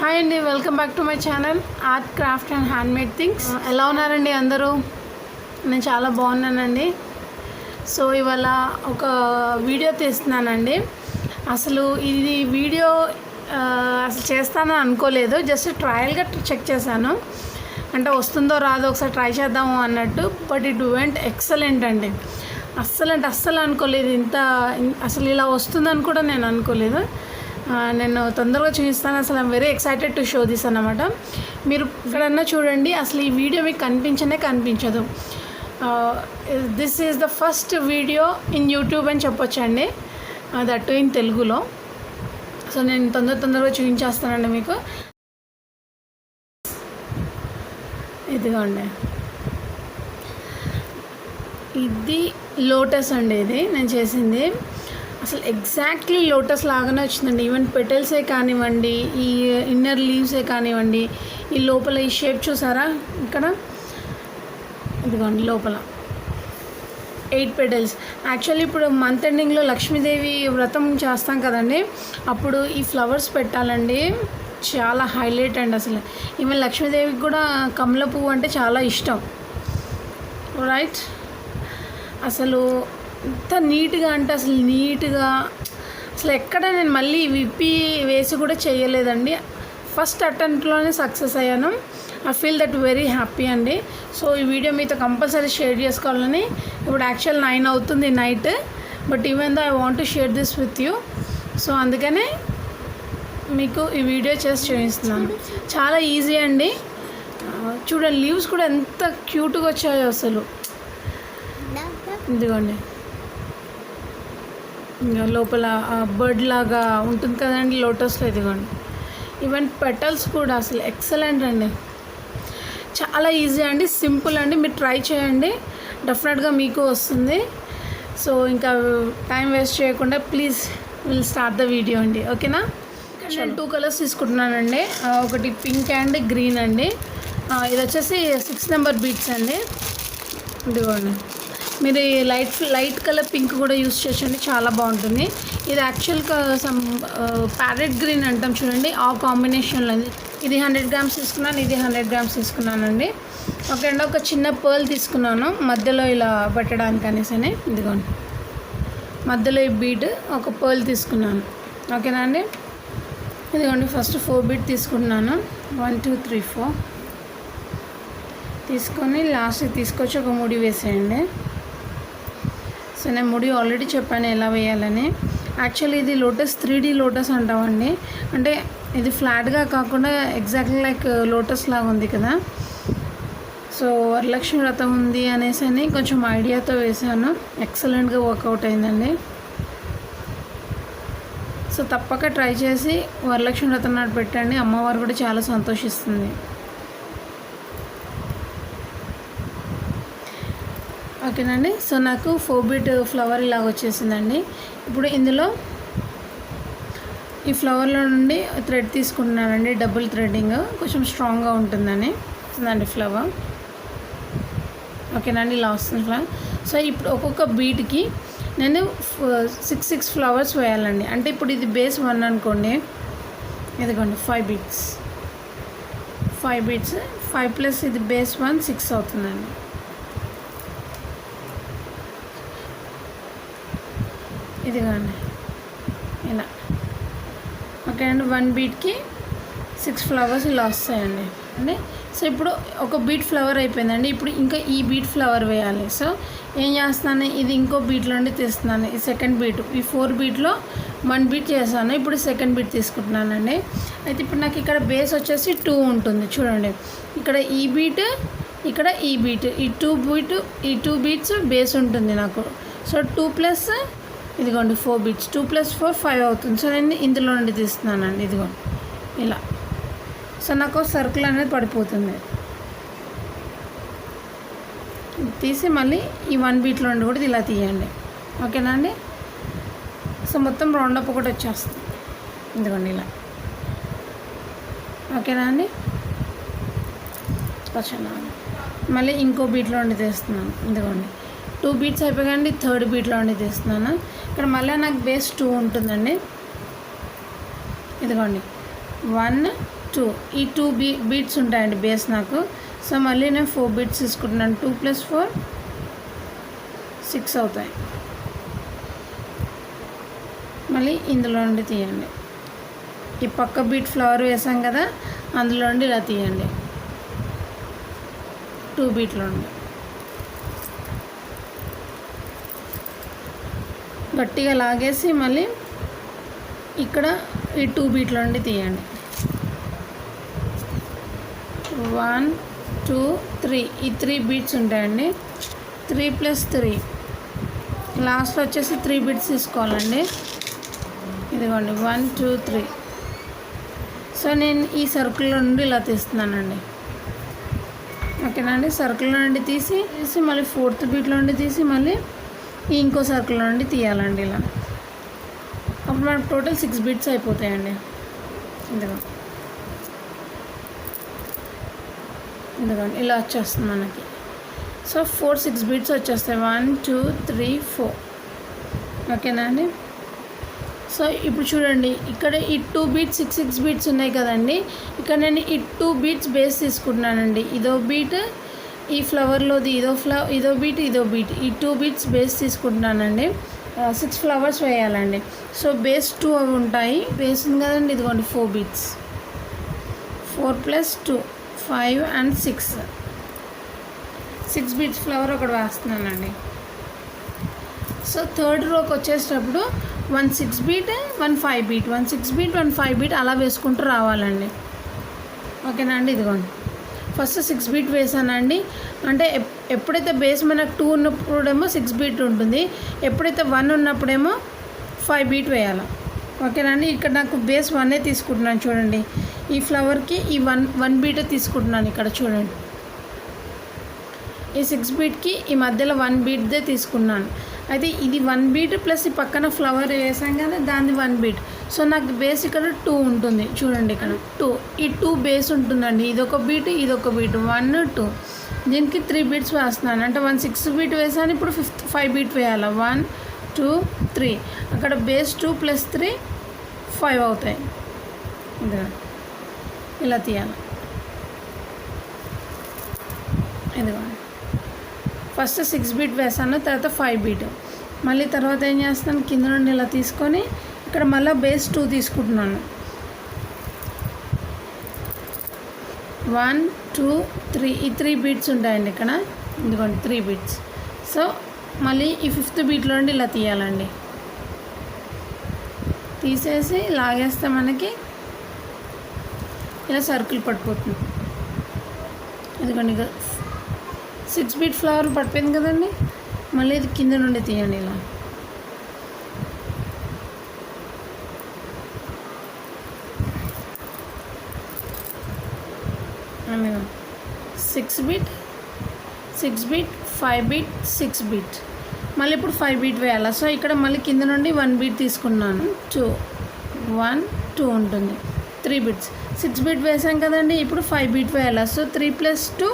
Hi అండి, welcome back to my channel art craft and handmade things. ఎలా ఉన్నారండి అందరూ? నేను చాలా బాగున్నానండి. సో ఇవాళ ఒక వీడియో తీస్తున్నానండి. అసలు ఇది వీడియో అసలు చేస్తానని అనుకోలేదు, జస్ట్ ట్రయల్గా చెక్ చేశాను. అంటే వస్తుందో రాదో ఒకసారి ట్రై చేద్దాము అన్నట్టు. బట్ ఇట్ వెంట్ ఎక్సలెంట్ అండి. అస్సలు అనుకోలేదు అసలు ఇలా వస్తుందని కూడా నేను అనుకోలేదు. నేను తొందరగా చూపిస్తాను. అసలు I'm very excited to show this అన్నమాట. మీరు ఎక్కడన్నా చూడండి, అసలు ఈ వీడియో మీకు కనిపించదు. This is the first video in YouTube అని చెప్పొచ్చండి, దట్ ఇన్ తెలుగులో. సో నేను తొందరగా చూపించేస్తానండి మీకు. ఇదిగోండి, ఇది లోటస్ అండి. ఇది నేను చేసింది అసలు ఎగ్జాక్ట్లీ లోటస్ లాగానే వచ్చిందండి. ఈవెన్ పెటల్సే కానివ్వండి, ఈ ఇన్నర్ లీవ్సే కానివ్వండి, ఈ లోపల ఈ షేప్ చూసారా ఇక్కడ, ఇదిగోండి లోపల 8 పెటల్స్. యాక్చువల్లీ ఇప్పుడు మంత్ ఎండింగ్లో లక్ష్మీదేవి వ్రతం చేస్తాం కదండి, అప్పుడు ఈ ఫ్లవర్స్ పెట్టాలండి. చాలా హైలైట్ అండి. అసలు ఈవెన్ లక్ష్మీదేవికి కూడా కమల పువ్వు అంటే చాలా ఇష్టం, రైట్? అసలు ఎంత నీట్గా అంటే అసలు నీట్గా, అసలు ఎక్కడ నేను మళ్ళీ విప్పి వేసి కూడా చేయలేదండి. ఫస్ట్ అటెంప్ట్లోనే సక్సెస్ అయ్యాను. I feel that very happy అండి. సో ఈ వీడియో మీతో కంపల్సరీ షేర్ చేసుకోవాలని. ఇప్పుడు యాక్చువల్ 9 అవుతుంది night, but even though I want to share this with you. So అందుకనే మీకు ఈ వీడియో చేసి చూపిస్తున్నాను. చాలా ఈజీ అండి. చూడండి, లీవ్స్ కూడా ఎంత క్యూట్గా వచ్చాయో అసలు. ఇదిగోండి, ఇంకా లోపల బర్డ్ లాగా ఉంటుంది కదండి లోటస్లో. ఇదిగోండి, ఈవెన్ పెటల్స్ కూడా అసలు ఎక్సలెంట్ అండి. చాలా ఈజీ అండి, సింపుల్ అండి. మీరు ట్రై చేయండి, డెఫినెట్గా మీకు వస్తుంది. సో ఇంకా టైం వేస్ట్ చేయకుండా please will start the video అండి, ఓకేనా? నేను 2 కలర్స్ తీసుకుంటున్నానండి. ఒకటి పింక్ అండ్ గ్రీన్ అండి. ఇది వచ్చేసి 6 నెంబర్ బీట్స్ అండి. ఇదిగోండి, మీరు లైట్ కలర్ పింక్ కూడా యూస్ చేయండి, చాలా బాగుంటుంది. ఇది యాక్చువల్గా సమ్ ప్యారెట్ గ్రీన్ అంటాం చూడండి, ఆ కాంబినేషన్లో. ఇది 100 గ్రామ్స్ తీసుకున్నాను, ఇది 100 గ్రామ్స్ తీసుకున్నానండి. ఓకే అండి, ఒక చిన్న పర్ల్ తీసుకున్నాను మధ్యలో ఇలా పెట్టడానికి అనేసి. ఇదిగోండి, మధ్యలో ఈ బీడ్ ఒక పర్ల్ తీసుకున్నాను, ఓకేనా అండి? ఇదిగోండి, ఫస్ట్ 4 బీట్ తీసుకుంటున్నాను. 1 2 3 4 తీసుకొని లాస్ట్కి తీసుకొచ్చి ఒక ముడి వేసేయండి. సో నేను ముడి ఆల్రెడీ చెప్పాను ఎలా వేయాలని. యాక్చువల్లీ ఇది లోటస్ 3D లోటస్ అంటామండి. అంటే ఇది ఫ్లాట్గా కాకుండా ఎగ్జాక్ట్లీ లైక్ లోటస్ లాగా ఉంది కదా. సో వరలక్ష్మి వ్రతం ఉంది అనేసి కొంచెం ఐడియాతో వేసాను. ఎక్సలెంట్గా వర్కౌట్ అయిందండి. సో తప్పక ట్రై చేసి వరలక్ష్మి వ్రతం నాడు పెట్టండి, అమ్మవారు కూడా చాలా సంతోషిస్తుంది. ఓకేనండి. సో నాకు 4 బీట్ ఫ్లవర్ ఇలాగ వచ్చేసిందండి. ఇప్పుడు ఇందులో ఈ ఫ్లవర్లో నుండి థ్రెడ్ తీసుకుంటున్నానండి, డబుల్ థ్రెడ్డింగ్, కొంచెం స్ట్రాంగ్గా ఉంటుందని వస్తుందండి ఫ్లవర్. ఓకేనండి, ఇలా వస్తుంది ఫ్లవర్. సో ఇప్పుడు ఒక్కొక్క బీట్కి నేను 6 ఫ్లవర్స్ వేయాలండి. అంటే ఇప్పుడు ఇది బేస్ 1 అనుకోండి, ఇదిగోండి 5 బీట్స్, 5 ప్లస్ ఇది బేస్ 1 6 అవుతుందండి. ఇదిగోండి ఇలా. ఓకే అండి, 1 బీట్కి 6 ఫ్లవర్స్ ఇలా వస్తాయండి అండి. సో ఇప్పుడు ఒక బీట్ ఫ్లవర్ అయిపోయిందండి. ఇప్పుడు ఇంకా ఈ బీట్ ఫ్లవర్ వేయాలి. సో ఏం చేస్తున్నాను, ఇది ఇంకో బీట్లో నుండి తీస్తున్నాను. ఈ సెకండ్ బీట్, ఈ 4 బీట్లో 1 బీట్ చేశాను. ఇప్పుడు సెకండ్ బీట్ తీసుకుంటున్నానండి. అయితే ఇప్పుడు నాకు ఇక్కడ బేస్ వచ్చేసి 2 ఉంటుంది చూడండి. ఇక్కడ ఈ బీట్, ఇక్కడ ఈ బీట్, ఈ 2 బీట్స్ బేస్ ఉంటుంది నాకు. సో 2 ప్లస్ ఇదిగోండి 4 బీట్స్, 2 + 4 5 అవుతుంది. సో నేను ఇందులో నుండి తీస్తున్నానండి, ఇదిగోండి ఇలా. సో నాకు సర్కిల్ అనేది పడిపోతుంది. తీసి మళ్ళీ ఈ 1 బీట్లో నుండి కూడా ఇలా తీయండి, ఓకేనా అండి? సో మొత్తం రౌండప్ ఒకటి వచ్చేస్తుంది, ఇదిగోండి ఇలా. ఓకేనా అండి? మళ్ళీ ఇంకో బీట్లో నుండి తీస్తున్నాను, ఇదిగోండి 2 బీట్స్ అయిపోయాయండి. థర్డ్ బీట్లో నుండి తీస్తున్నాను. ఇక్కడ మళ్ళీ నాకు బేస్ 2 ఉంటుందండి. ఇదిగోండి 1 2 ఈ 2 బీట్స్ ఉంటాయండి బేస్ నాకు. సో మళ్ళీ నేను 4 బీట్స్ తీసుకుంటున్నాను. 2 + 4 6 అవుతాయి. మళ్ళీ ఇందులో నుండి తీయండి. ఈ పక్క బీట్ ఫ్లవర్ వేసాం కదా, అందులో నుండి ఇలా తీయండి. 2 బీట్లో నుండి గట్టిగా లాగేసి మళ్ళీ ఇక్కడ ఈ 2 బీట్లో నుండి తీయండి. 1 2 3 ఈ 3 బీట్స్ ఉంటాయండి. 3 + 3 లాస్ట్లో వచ్చేసి 3 బీట్స్ తీసుకోవాలండి. ఇదిగోండి 1 2 3. సో నేను ఈ సర్కిల్లో నుండి ఇలా తీస్తున్నానండి. ఓకేనా అండి. సర్కిల్ నుండి తీసి మళ్ళీ 4th బీట్లో నుండి తీసి మళ్ళీ ఇంకో సర్కిల్ నుండి తీయాలండి ఇలా. అప్పుడు మనకు టోటల్ 6 బీట్స్ అయిపోతాయండి. ఇదిగోండి ఇలా వచ్చేస్తుంది మనకి. సో 6 బీట్స్ వచ్చేస్తాయి. 1 2 3 4. ఓకేనా అండి. సో ఇప్పుడు చూడండి, ఇక్కడ ఈ 2 బీట్స్ 6 బీట్స్ ఉన్నాయి కదండి. ఇక్కడ నేను ఈ 2 బీట్స్ బేస్ తీసుకుంటున్నానండి. ఇదో బీట్, ఈ ఫ్లవర్లోది ఇదో బీట్, ఈ 2 బీట్స్ బేస్ తీసుకుంటున్నానండి. 6 ఫ్లవర్స్ వేయాలండి. సో బేస్ 2 అవి ఉంటాయి. బేస్ ఉంది కదండి, ఇదిగోండి 4 బీట్స్. 4 + 2 5 and 6 బీట్స్ ఫ్లవర్ ఒకటి వేస్తున్నానండి. సో థర్డ్ రోకి వచ్చేటప్పుడు 1 6 బీట్ 1 5 బీట్ 1 6 బీట్ 1 5 బీట్ అలా వేసుకుంటూ రావాలండి. ఓకేనా అండి. ఇదిగోండి ఫస్ట్ 6 బీట్ వేసానండి. అంటే ఎప్పుడైతే బేస్ మనకు 2 ఉన్నప్పుడేమో 6 బీట్ ఉంటుంది, ఎప్పుడైతే 1 ఉన్నప్పుడేమో 5 బీట్ వేయాలి. ఓకేనా అండి. ఇక్కడ నాకు బేస్ 1 తీసుకుంటున్నాను చూడండి. ఈ ఫ్లవర్కి ఈ 1 బీట్ తీసుకుంటున్నాను ఇక్కడ చూడండి. ఈ 6 బీట్కి ఈ మధ్యలో 1 బీట్దే తీసుకున్నాను. అయితే ఇది 1 బీట్ ప్లస్ ఈ పక్కన ఫ్లవర్ వేసాం కదా, దాన్ని 1 బీట్. సో నాకు బేస్ ఇక్కడ 2 ఉంటుంది చూడండి. ఇక్కడ 2 ఈ 2 బేస్ ఉంటుందండి. ఇదొక బీట్, ఇదొక బీట్. 1 2 దీనికి 3 బీట్స్ వేస్తున్నాను. అంటే 1 6 బీట్ వేసాను. ఇప్పుడు 5 బీట్ వేయాలి. 1 2 3. అక్కడ బేస్ 2 + 3 5 అవుతాయి. ఇలా తీయాలి. ఇదిగోండి ఫస్ట్ 6 బీట్ వేసాను, తర్వాత 5 బీట్. మళ్ళీ తర్వాత ఏం చేస్తాను, కింద నుండి ఇలా తీసుకొని ఇక్కడ మళ్ళీ బేస్ 2 తీసుకుంటున్నాను. 1 2 3 ఈ 3 బీట్స్ ఉంటాయండి ఇక్కడ. ఇదిగోండి 3 బీట్స్. సో మళ్ళీ ఈ 5th బీట్లో నుండి ఇలా తీయాలండి. తీసేసి లాగేస్తే మనకి ఇలా సర్కిల్ పడిపోతుంది. ఇదిగోండి 6 బీట్ ఫ్లవర్ పడిపోయింది కదండి. మళ్ళీ ఇది కింద నుండి తీయండి ఇలా. అందులో 6 బీట్ 5 బీట్ 6 బీట్. మళ్ళీ ఇప్పుడు 5 బీట్ వేయాలి. సో ఇక్కడ మళ్ళీ కింద నుండి 1 బీట్ తీసుకున్నాను. 2 1 2 ఉంటుంది. 3 బీట్స్ 6 బీట్ వేసాం కదండి. ఇప్పుడు 5 బీట్ వేయాలి. సో 3 + 2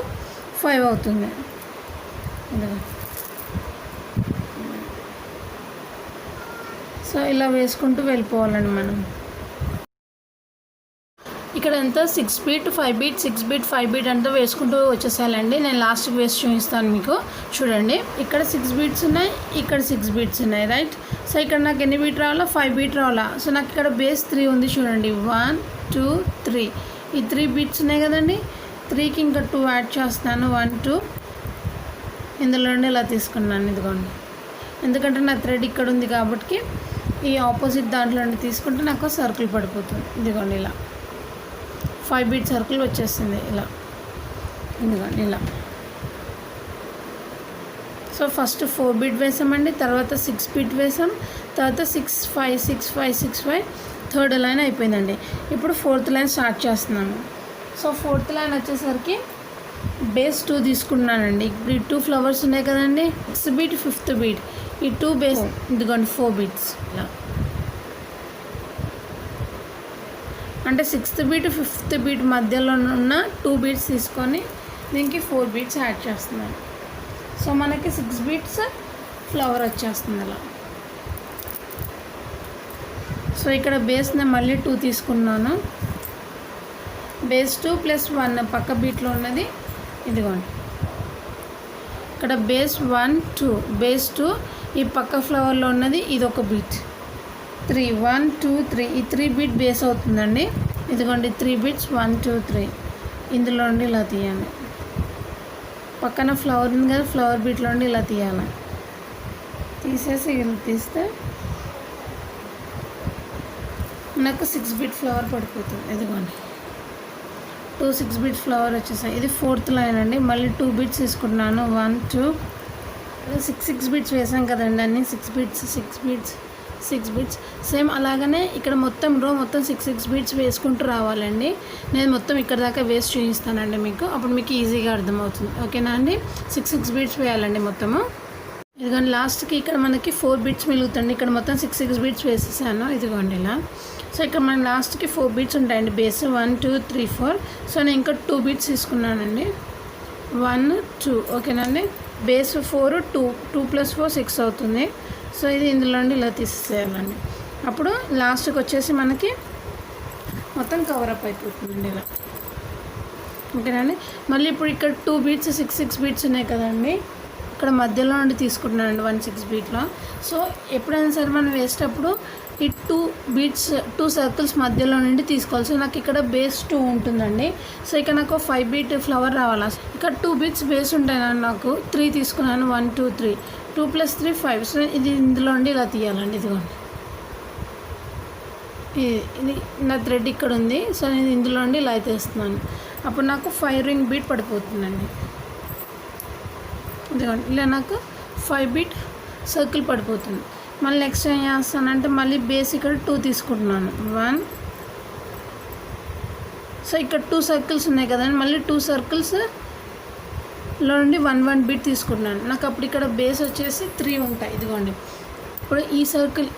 5 అవుతుంది. సో ఇలా వేసుకుంటూ వెళ్ళిపోవాలండి మనం. ఇక్కడ ఎంత 6 బీట్ 5 బీట్ 6 బీట్ 5 బీట్ అంతా వేసుకుంటూ వచ్చేసాలండి. నేను లాస్ట్కి వేసి చూపిస్తాను మీకు. చూడండి ఇక్కడ 6 బీట్స్ ఉన్నాయి, ఇక్కడ 6 బీట్స్ ఉన్నాయి, రైట్. సో ఇక్కడ నాకు ఎన్ని బీట్ రావాలా, 5 బీట్ రావాలా. సో నాకు ఇక్కడ బేస్ 3 ఉంది చూడండి. 1 2 3 ఈ 3 బీట్స్ ఉన్నాయి కదండి. 3కి ఇంకా 2 యాడ్ చేస్తాను. 1 2 ఇందులో నుండి ఇలా తీసుకున్నాను. ఇదిగోండి, ఎందుకంటే నా థ్రెడ్ ఇక్కడ ఉంది కాబట్టి ఈ ఆపోజిట్ దాంట్లో నుండి తీసుకుంటే నాకు సర్కిల్ పడిపోతుంది. ఇదిగోండి ఇలా 5 బీట్ సర్కిల్ వచ్చేస్తుంది ఇలా. ఇదిగోండి ఇలా. సో ఫస్ట్ 4 బీట్ వేసామండి, తర్వాత 6 బీట్ వేసాం, తర్వాత 6 5 6 5 6 5 థర్డ్ లైన్ అయిపోయిందండి. ఇప్పుడు 4th లైన్ స్టార్ట్ చేస్తున్నాను. సో 4th లైన్ వచ్చేసరికి బేస్ 2 తీసుకున్నానండి. ఇప్పుడు ఈ 2 ఫ్లవర్స్ ఉన్నాయి కదండి. 6 బీట్ 5th బీట్ ఈ 2 బేస్ ఇదిగోండి 4 బీట్స్ ఇలా. అంటే 6th బీట్ 5th బీట్ మధ్యలో ఉన్న 2 బీట్స్ తీసుకొని దీనికి 4 బీట్స్ యాడ్ చేస్తున్నాను. సో మనకి 6 బీట్స్ ఫ్లవర్ వచ్చేస్తుంది అలా. సో ఇక్కడ బేస్ నేను మళ్ళీ 2 తీసుకున్నాను. బేస్ 2 ప్లస్ 1 పక్క బీట్లో ఉన్నది ఇదిగోండి. ఇక్కడ బేస్ 1 2 బేస్ 2 ఈ పక్క ఫ్లవర్లో ఉన్నది ఇది ఒక బీట్ 3 1 2 3 ఈ 3 బీట్ బేస్ అవుతుందండి. ఇదిగోండి 3 బీట్స్ 1 2 3 ఇందులో నుండి ఇలా తీయండి. పక్కన ఫ్లవర్ ఉంది కదా, ఫ్లవర్ బీట్లో నుండి ఇలా తీయాలి. తీసేసి ఇలా తీస్తే నాకు 6 బీట్ ఫ్లవర్ పడిపోతుంది. ఇదిగోండి 2 6 బీట్ ఫ్లవర్ వచ్చేసాయి. ఇది 4th లైన్ అండి. మళ్ళీ 2 బీట్స్ తీసుకుంటున్నాను. 1 2 6 బీట్స్ వేసాం కదండి, అన్నీ 6 బీట్స్ సేమ్ అలాగనే ఇక్కడ మొత్తం రో మొత్తం 6 బీట్స్ వేసుకుంటూ రావాలండి. నేను మొత్తం ఇక్కడ దాకా వేసి చూపిస్తానండి మీకు, అప్పుడు మీకు ఈజీగా అర్థమవుతుంది. ఓకేనా అండి? 6 బీట్స్ వేయాలండి మొత్తము. ఇదిగోండి లాస్ట్కి ఇక్కడ మనకి 4 బీట్స్ మిగులుతుంది. ఇక్కడ మొత్తం 6 బీట్స్ వేసేసాను. ఇదిగోండి ఇలా. సో ఇక్కడ మన లాస్ట్కి 4 బీట్స్ ఉంటాయండి బేస్ 1 2 3 4. సో నేను ఇంకా 2 బీట్స్ తీసుకున్నానండి. 1 2 ఓకేనండి. బేస్ 4 2 ప్లస్ 4 6 అవుతుంది. సో ఇది ఇందులో నుండి ఇలా తీసేయాలండి. అప్పుడు లాస్ట్కి వచ్చేసి మనకి మొత్తం కవరప్ అయిపోతుందండి ఇలా. ఓకేనండి. మళ్ళీ ఇప్పుడు ఇక్కడ 2 బీట్స్ 6 బీట్స్ ఉన్నాయి కదండి, ఇక్కడ మధ్యలో నుండి తీసుకుంటున్నానండి 1 6 బీట్లో. సో ఎప్పుడైనా సరే మనం వేసేటప్పుడు ఈ 2 బీట్స్ 2 సర్కిల్స్ మధ్యలో నుండి తీసుకోవాలి. సో నాకు ఇక్కడ బేస్ 2 ఉంటుందండి. సో ఇక్కడ నాకు 5 బీట్ ఫ్లవర్ రావాలి. ఇక్కడ 2 బీట్స్ బేస్ ఉంటాయండి. నాకు 3 తీసుకున్నాను. 1 2 3 2 ప్లస్ 3 5. సో ఇది ఇందులో నుండి ఇలా తీయాలండి. ఇదిగోండి ఇది నా థ్రెడ్ ఇక్కడ ఉంది. సో నేను ఇందులో నుండి ఇలా తీస్తున్నాను. అప్పుడు నాకు 5 రింగ్ బీట్ పడిపోతుందండి. ఇదిగోండి ఇలా నాకు 5 బీట్ సర్కిల్ పడిపోతుంది. మళ్ళీ నెక్స్ట్ ఏం చేస్తానంటే మళ్ళీ బేస్ ఇక్కడ 2 తీసుకుంటున్నాను. 1 సో ఇక్కడ 2 సర్కిల్స్ ఉన్నాయి కదండి, మళ్ళీ 2 సర్కిల్స్లో నుండి 1 1 బీట్ తీసుకుంటున్నాను. నాకు అప్పుడు ఇక్కడ బేస్ వచ్చేసి 3 ఉంటాయి. ఇదిగోండి ఇప్పుడు ఈ సర్కిల్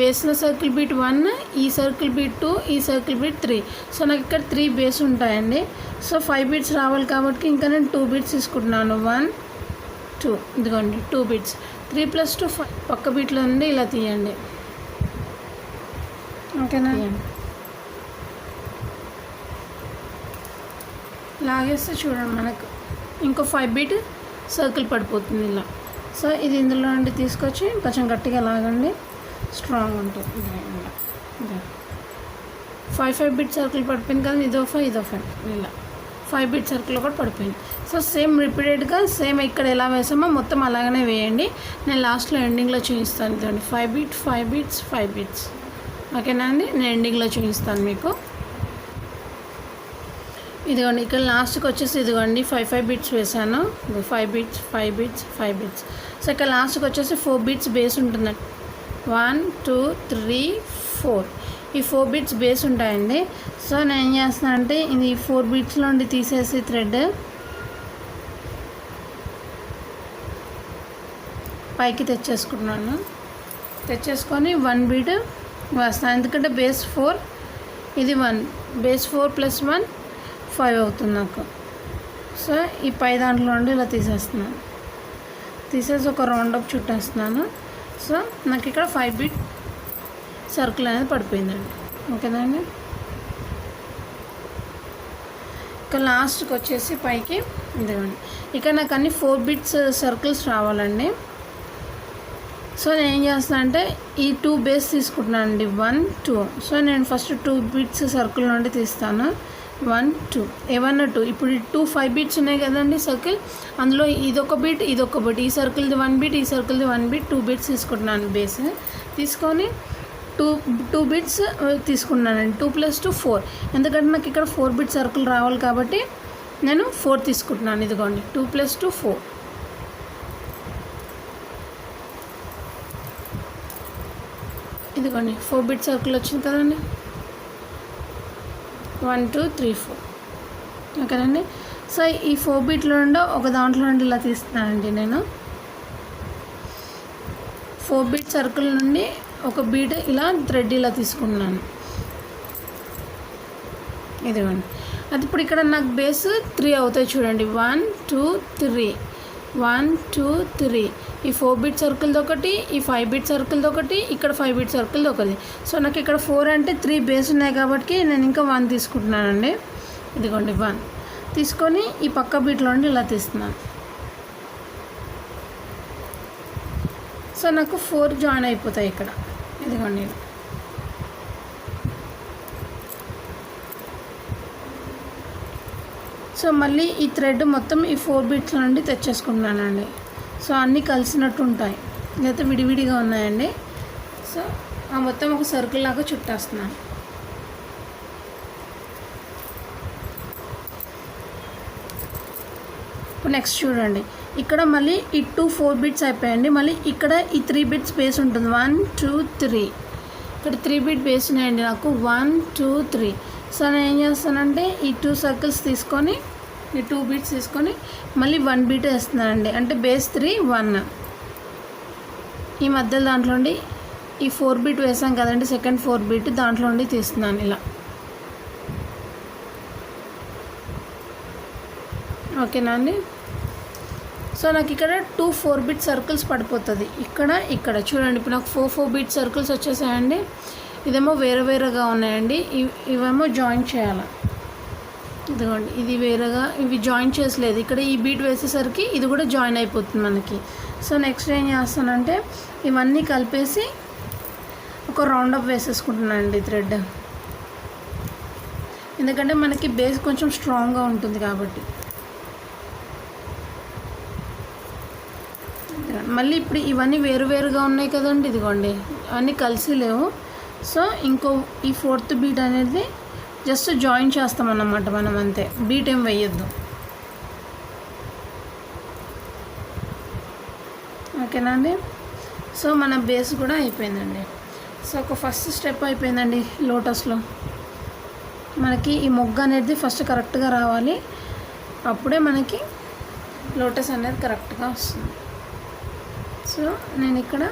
వేసిన సర్కిల్ బీట్ 1, ఈ సర్కిల్ బీట్ 2, ఈ సర్కిల్ బీట్ 3. సో నాకు ఇక్కడ 3 బేస్ ఉంటాయండి. సో 5 బీట్స్ రావాలి కాబట్టి ఇంకా నేను 2 బీట్స్ తీసుకుంటున్నాను. 1 2 ఇదిగోండి 2 బీట్స్ 3 ప్లస్ 2 5 పక్క బీట్లో నుండి ఇలా తీయండి. ఓకేనా? లాగేస్తే చూడండి మనకు ఇంకో 5 బీట్ సర్కిల్ పడిపోతుంది ఇలా. సో ఇది ఇందులో నుండి తీసుకొచ్చి కొంచెం గట్టిగా లాగండి, స్ట్రాంగ్ ఉంటుంది. ఇలా 5 బీట్ సర్కిల్ పడిపోయింది కదా, ఇదో 5 ఇలా 5 బీట్ సర్కిల్ కూడా పడిపోయింది. సో సేమ్ రిపీటెడ్గా సేమ్ ఇక్కడ ఎలా వేసామో మొత్తం అలాగనే వేయండి. నేను లాస్ట్లో ఎండింగ్లో చూపిస్తాను. ఇదండి 5 బీట్స్. ఓకేనా అండి? నేను ఎండింగ్లో చూపిస్తాను మీకు. ఇదిగోండి ఇక్కడ లాస్ట్కి వచ్చేసి ఇదిగోండి 5 బీట్స్ వేసాను. 5 బీట్స్. సో ఇక్కడ లాస్ట్కి వచ్చేసి 4 బీట్స్ బేస్ ఉంటుందండి. 1 2 3 4 ఈ 4 బీట్స్ బేస్ ఉంటాయండి. సో నేను ఏం చేస్తానంటే ఇది 4 బీట్స్లో నుండి తీసేసి థ్రెడ్ పైకి తెచ్చేసుకొని 1 బీట్ వేస్తాను. ఎందుకంటే బేస్ 4 ఇది 1 బేస్ 4 ప్లస్ 1 5 అవుతుంది నాకు. సో ఈ పై దాంట్లో నుండి ఇలా తీసేసి ఒక రౌండప్ చుట్టేస్తున్నాను. సో నాకు ఇక్కడ 5 బీట్ సర్కిల్ అనేది పడిపోయిందండి. ఓకేనండి? ఇక లాస్ట్కి వచ్చేసి పైకి ఇదిగోండి ఇక్కడ నాకు అన్ని 4 బీట్స్ సర్కిల్స్ రావాలండి. సో నేను ఏం చేస్తాను అంటే ఈ 2 బేస్ తీసుకుంటున్నాను అండి. 1 2. సో నేను ఫస్ట్ 2 బీట్స్ సర్కిల్ నుండి తీస్తాను. 1 2 ఏమన్నా 2. ఇప్పుడు 2 5 బీట్స్ ఉన్నాయి కదండి సర్కిల్, అందులో ఇదొక బీట్ ఈ సర్కిల్ది 1 బీట్, ఈ సర్కిల్ది 1 బీట్, 2 బీట్స్ తీసుకుంటున్నాను. బేస్ తీసుకొని 2 బీట్స్ తీసుకున్నానండి. 2 ప్లస్ 2 4. ఎందుకంటే నాకు ఇక్కడ 4 బీట్ సర్కిల్ రావాలి కాబట్టి నేను 4 తీసుకుంటున్నాను. ఇదిగోండి 2 ప్లస్ 2 4. ఇదిగోండి 4 బీట్ సర్కిల్ వచ్చింది కదండి. 1 2 3 4. ఓకేనండి? సో ఈ 4 బీట్లో నుండి ఒక దాంట్లో నుండి ఇలా తీస్తున్నానండి. నేను 4 బీట్ సర్కిల్ నుండి ఒక బీట్ ఇలా థ్రెడ్ ఇలా తీసుకున్నాను. ఇదిగోండి అది ఇప్పుడు ఇక్కడ నాకు బేస్ 3 అవుతాయి చూడండి. 1 2 3 1 2 3 ఈ 4 బీట్ సర్కిల్ది ఒకటి, ఈ 5 బీట్ సర్కిల్ది ఒకటి, ఇక్కడ 5 బీట్ సర్కిల్ది ఒకటి. సో నాకు ఇక్కడ 4 అంటే 3 బేస్ ఉన్నాయి కాబట్టి నేను ఇంకా 1 తీసుకుంటున్నానండి. ఇదిగోండి 1 తీసుకొని ఈ పక్క బీట్లో నుండి ఇలా తీస్తున్నాను. సో నాకు 4 జాయిన్ అయిపోతాయి ఇక్కడ. ఇదిగోండి సో మళ్ళీ ఈ థ్రెడ్ మొత్తం ఈ 4 బీట్స్ నుండి తెచ్చేసుకుంటున్నానండి. సో అన్నీ కలిసినట్టు ఉంటాయి, లేకపోతే విడివిడిగా ఉన్నాయండి. సో ఆ మొత్తం ఒక సర్కిల్ లాగా చుట్టేస్తున్నాను. ఇప్పుడు నెక్స్ట్ చూడండి, ఇక్కడ మళ్ళీ ఈ 4 బీట్స్ అయిపోయాయండి. మళ్ళీ ఇక్కడ ఈ 3 బీట్స్ బేస్ ఉంటుంది. 1 2 3 ఇక్కడ 3 బీట్ బేస్ ఉన్నాయండి నాకు. 1 2 3. సో నేను ఏం చేస్తానంటే ఈ 2 సర్కిల్స్ తీసుకొని ఈ 2 బీట్స్ తీసుకొని మళ్ళీ 1 బీట్ వేస్తున్నానండి. అంటే బేస్ 3 1 ఈ మధ్యలో దాంట్లో నుండి ఈ 4 బీట్ వేసాం కదండి, సెకండ్ 4 బీట్ దాంట్లో నుండి తీస్తున్నాను ఇలా. ఓకేనా అండి. సో నాకు ఇక్కడ 2 4 బీట్ సర్కిల్స్ పడిపోతుంది. ఇక్కడ చూడండి, ఇప్పుడు నాకు 4 బీట్ సర్కిల్స్ వచ్చేసాయండి. ఇదేమో వేరేగా ఉన్నాయండి, ఇవేమో జాయిన్ చేయాలి. ఇదిగోండి ఇది వేరేగా, ఇవి జాయిన్ చేసలేదు. ఇక్కడ ఈ బీట్ వేసేసరికి ఇది కూడా జాయిన్ అయిపోతుంది మనకి. సో నెక్స్ట్ ఏం చేస్తానంటే ఇవన్నీ కలిపేసి ఒక రౌండప్ వేసేసుకుంటున్నానండి థ్రెడ్, ఎందుకంటే మనకి బేస్ కొంచెం స్ట్రాంగ్గా ఉంటుంది కాబట్టి. మళ్ళీ ఇప్పుడు ఇవన్నీ వేరుగా ఉన్నాయి కదండి, ఇదిగోండి అన్నీ కలిసి లేవు. సో ఇంకో ఈ 4th బీట్ అనేది జస్ట్ జాయిన్ చేస్తామన్నమాట మనం, అంతే. బీట్ ఏం వేయొద్దు. ఓకేనా అండి. సో మన బేస్ కూడా అయిపోయిందండి. సో ఒక ఫస్ట్ స్టెప్ అయిపోయిందండి లోటస్లో. మనకి ఈ మొగ్గ అనేది ఫస్ట్ కరెక్ట్గా రావాలి, అప్పుడే మనకి లోటస్ అనేది కరెక్ట్గా వస్తుంది. సో నేను ఇక్కడ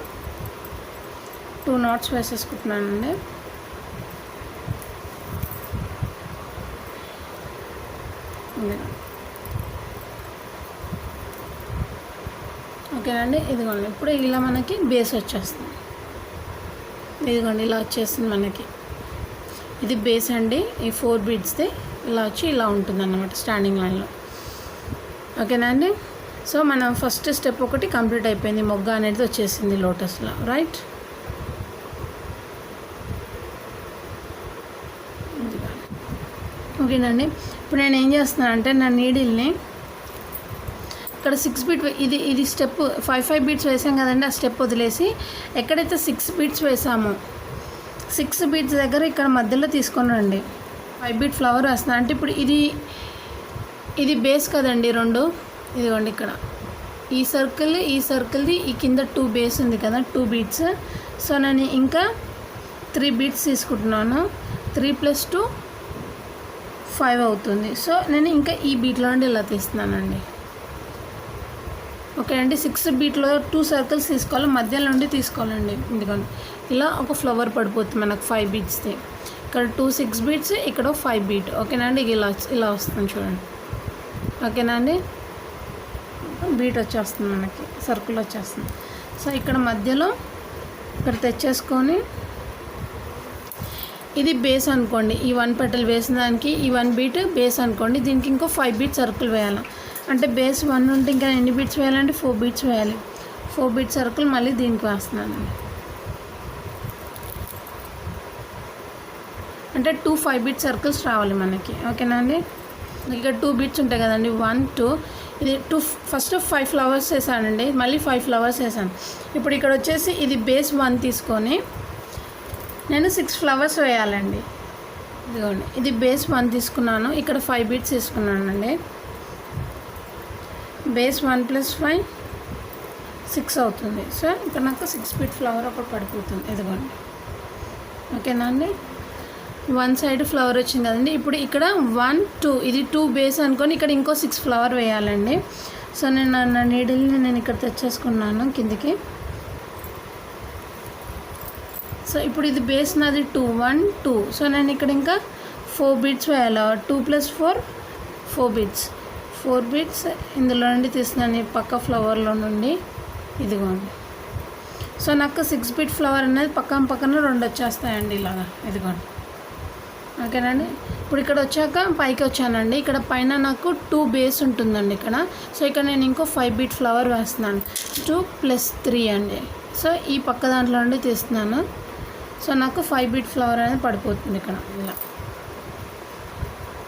2 knots వేసేసుకుంటున్నానండి. ఓకేనండి. ఇదిగోండి ఇప్పుడు ఇలా మనకి బేస్ వచ్చేస్తుంది. ఇదిగోండి ఇలా వచ్చేస్తుంది మనకి. ఇది బేస్ అండి. ఈ 4 బీట్స్ది ఇలా వచ్చి ఇలా ఉంటుంది అన్నమాట స్టాండింగ్ లైన్లో. ఓకేనా అండి. సో మన ఫస్ట్ స్టెప్ ఒకటి కంప్లీట్ అయిపోయింది, మొగ్గ అనేది వచ్చేసింది లోటస్లో, రైట్. ఓకేనండి. ఇప్పుడు నేను ఏం చేస్తున్నానంటే నా నీడిల్ని ఇక్కడ 6 బీట్ ఇది స్టెప్ 5 బీట్స్ వేసాం కదండి, ఆ స్టెప్ వదిలేసి ఎక్కడైతే 6 బీట్స్ వేసామో 6 బీట్స్ దగ్గర ఇక్కడ మధ్యలో తీసుకొని రండి. 5 బీట్ ఫ్లవర్ వేస్తున్నాను. అంటే ఇప్పుడు ఇది బేస్ కదండి 2. ఇదిగోండి ఇక్కడ ఈ సర్కిల్ది ఈ కింద 2 బేస్ ఉంది కదా, 2 బీట్స్. సో నేను ఇంకా 3 బీట్స్ తీసుకుంటున్నాను. 3 + 2 5 అవుతుంది. సో నేను ఇంకా ఈ బీట్లో నుండి ఇలా తీస్తున్నానండి. ఓకే అండి. 6 బీట్లో 2 సర్కిల్స్ తీసుకోవాలి, మధ్యలో నుండి తీసుకోవాలండి. ఎందుకంటే ఇలా ఒక ఫ్లవర్ పడిపోతుంది మనకు 5 బీట్స్ది. ఇక్కడ 2 6 బీట్స్, ఇక్కడ 5 బీట్. ఓకేనా అండి. ఇలా వస్తుంది చూడండి. ఓకేనా అండి. బీట్ వచ్చేస్తుంది మనకి, సర్కిల్ వచ్చేస్తుంది. సో ఇక్కడ మధ్యలో ఇక్కడ తెచ్చేసుకొని ఇది బేస్ అనుకోండి. ఈ 1 పెటల్ వేసిన దానికి ఈ 1 బీట్ బేస్ అనుకోండి. దీనికి ఇంకో 5 బీట్ సర్కిల్ వేయాలి. అంటే బేస్ 1 ఉంటే ఇంకా ఎన్ని బీట్స్ వేయాలంటే 4 బీట్స్ వేయాలి. 4 బీట్ సర్కిల్ మళ్ళీ దీనికి వేస్తున్నాను. అంటే 2 5 బీట్ సర్కిల్స్ రావాలి మనకి. ఓకేనా అండి. ఇక్కడ 2 బీట్స్ ఉంటాయి కదండి, 1 2. ఇది 2 ఫస్ట్ 5 ఫ్లవర్స్ వేసానండి, మళ్ళీ 5 ఫ్లవర్స్ వేసాను. ఇప్పుడు ఇక్కడ వచ్చేసి ఇది బేస్ 1 తీసుకొని నేను 6 ఫ్లవర్స్ వేయాలండి. ఇదిగోండి ఇది బేస్ 1 తీసుకున్నాను, ఇక్కడ 5 బీట్స్ తీసుకున్నానండి. బేస్ 1 + 5 6 అవుతుంది. సో ఇక్కడ నాకు 6 బీట్ ఫ్లవర్ ఒకటి పడిపోతుంది. ఇదిగోండి. ఓకేనా అండి. 1 సైడ్ ఫ్లవర్ వచ్చింది కదండి. ఇప్పుడు ఇక్కడ 1 2 ఇది 2 బేస్ అనుకొని ఇక్కడ ఇంకో 6 ఫ్లవర్ వేయాలండి. సో నేను నా నీడిల్ని నేను ఇక్కడ తెచ్చేసుకున్నాను కిందికి. సో ఇప్పుడు ఇది బేస్ నాది 2 1 2. సో నేను ఇక్కడ ఇంకా 4 బీట్స్ వేయాలి. 2 + 4 4 బీట్స్. 4 బీట్స్ ఇందులో నుండి తీస్తున్నాను, ఈ పక్క ఫ్లవర్లో నుండి. ఇదిగోండి. సో నాకు 6 బీట్ ఫ్లవర్ అనేది పక్కన 2 వచ్చేస్తాయండి ఇలాగా. ఇదిగోండి. ఓకేనండి. ఇప్పుడు ఇక్కడ వచ్చాక పైకి వచ్చానండి. ఇక్కడ పైన నాకు 2 బేస్ ఉంటుందండి ఇక్కడ. సో ఇక్కడ నేను ఇంకో 5 బీట్ ఫ్లవర్ వేస్తున్నాను. 2 + 3 అండి. సో ఈ పక్క దాంట్లో నుండి తీస్తున్నాను. సో నాకు 5 బీట్ ఫ్లవర్ అనేది పడిపోతుంది ఇక్కడ ఇలా.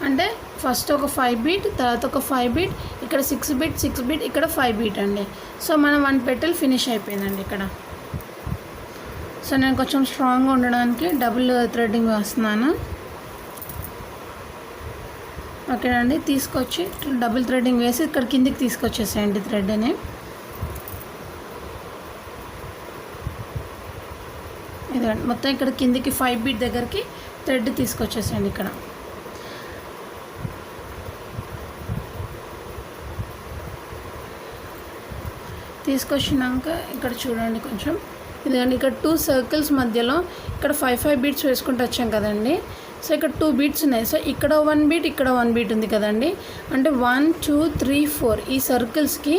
అంటే ఫస్ట్ ఒక 5 బీట్, తర్వాత ఒక 5 బీట్, ఇక్కడ 6 బీట్, 6 బీట్, ఇక్కడ 5 బీట్ అండి. సో మనం 1 పెటల్ ఫినిష్ అయిపోయిందండి ఇక్కడ. సో నేను కొంచెం స్ట్రాంగ్గా ఉండడానికి డబుల్ థ్రెడ్డింగ్ వేస్తున్నాను. ఓకేనండి. తీసుకొచ్చి డబుల్ థ్రెడ్డింగ్ వేసి ఇక్కడ కిందికి తీసుకొచ్చేసేయండి థ్రెడ్ని. ఇదండి మొత్తం ఇక్కడ కిందికి 5 బీట్ దగ్గరికి థ్రెడ్ తీసుకొచ్చేసేయండి ఇక్కడ. తీసుకొచ్చినాక ఇక్కడ చూడండి కొంచెం ఇదండి, ఇక్కడ 2 సర్కిల్స్ మధ్యలో ఇక్కడ 5 బీట్స్ వేసుకుంటూ వచ్చాం కదండి. సో ఇక్కడ 2 బీట్స్ ఉన్నాయి. సో ఇక్కడ 1 బీట్, ఇక్కడ 1 బీట్ ఉంది కదండి. అంటే 1 2 3 4 ఈ సర్కిల్స్కి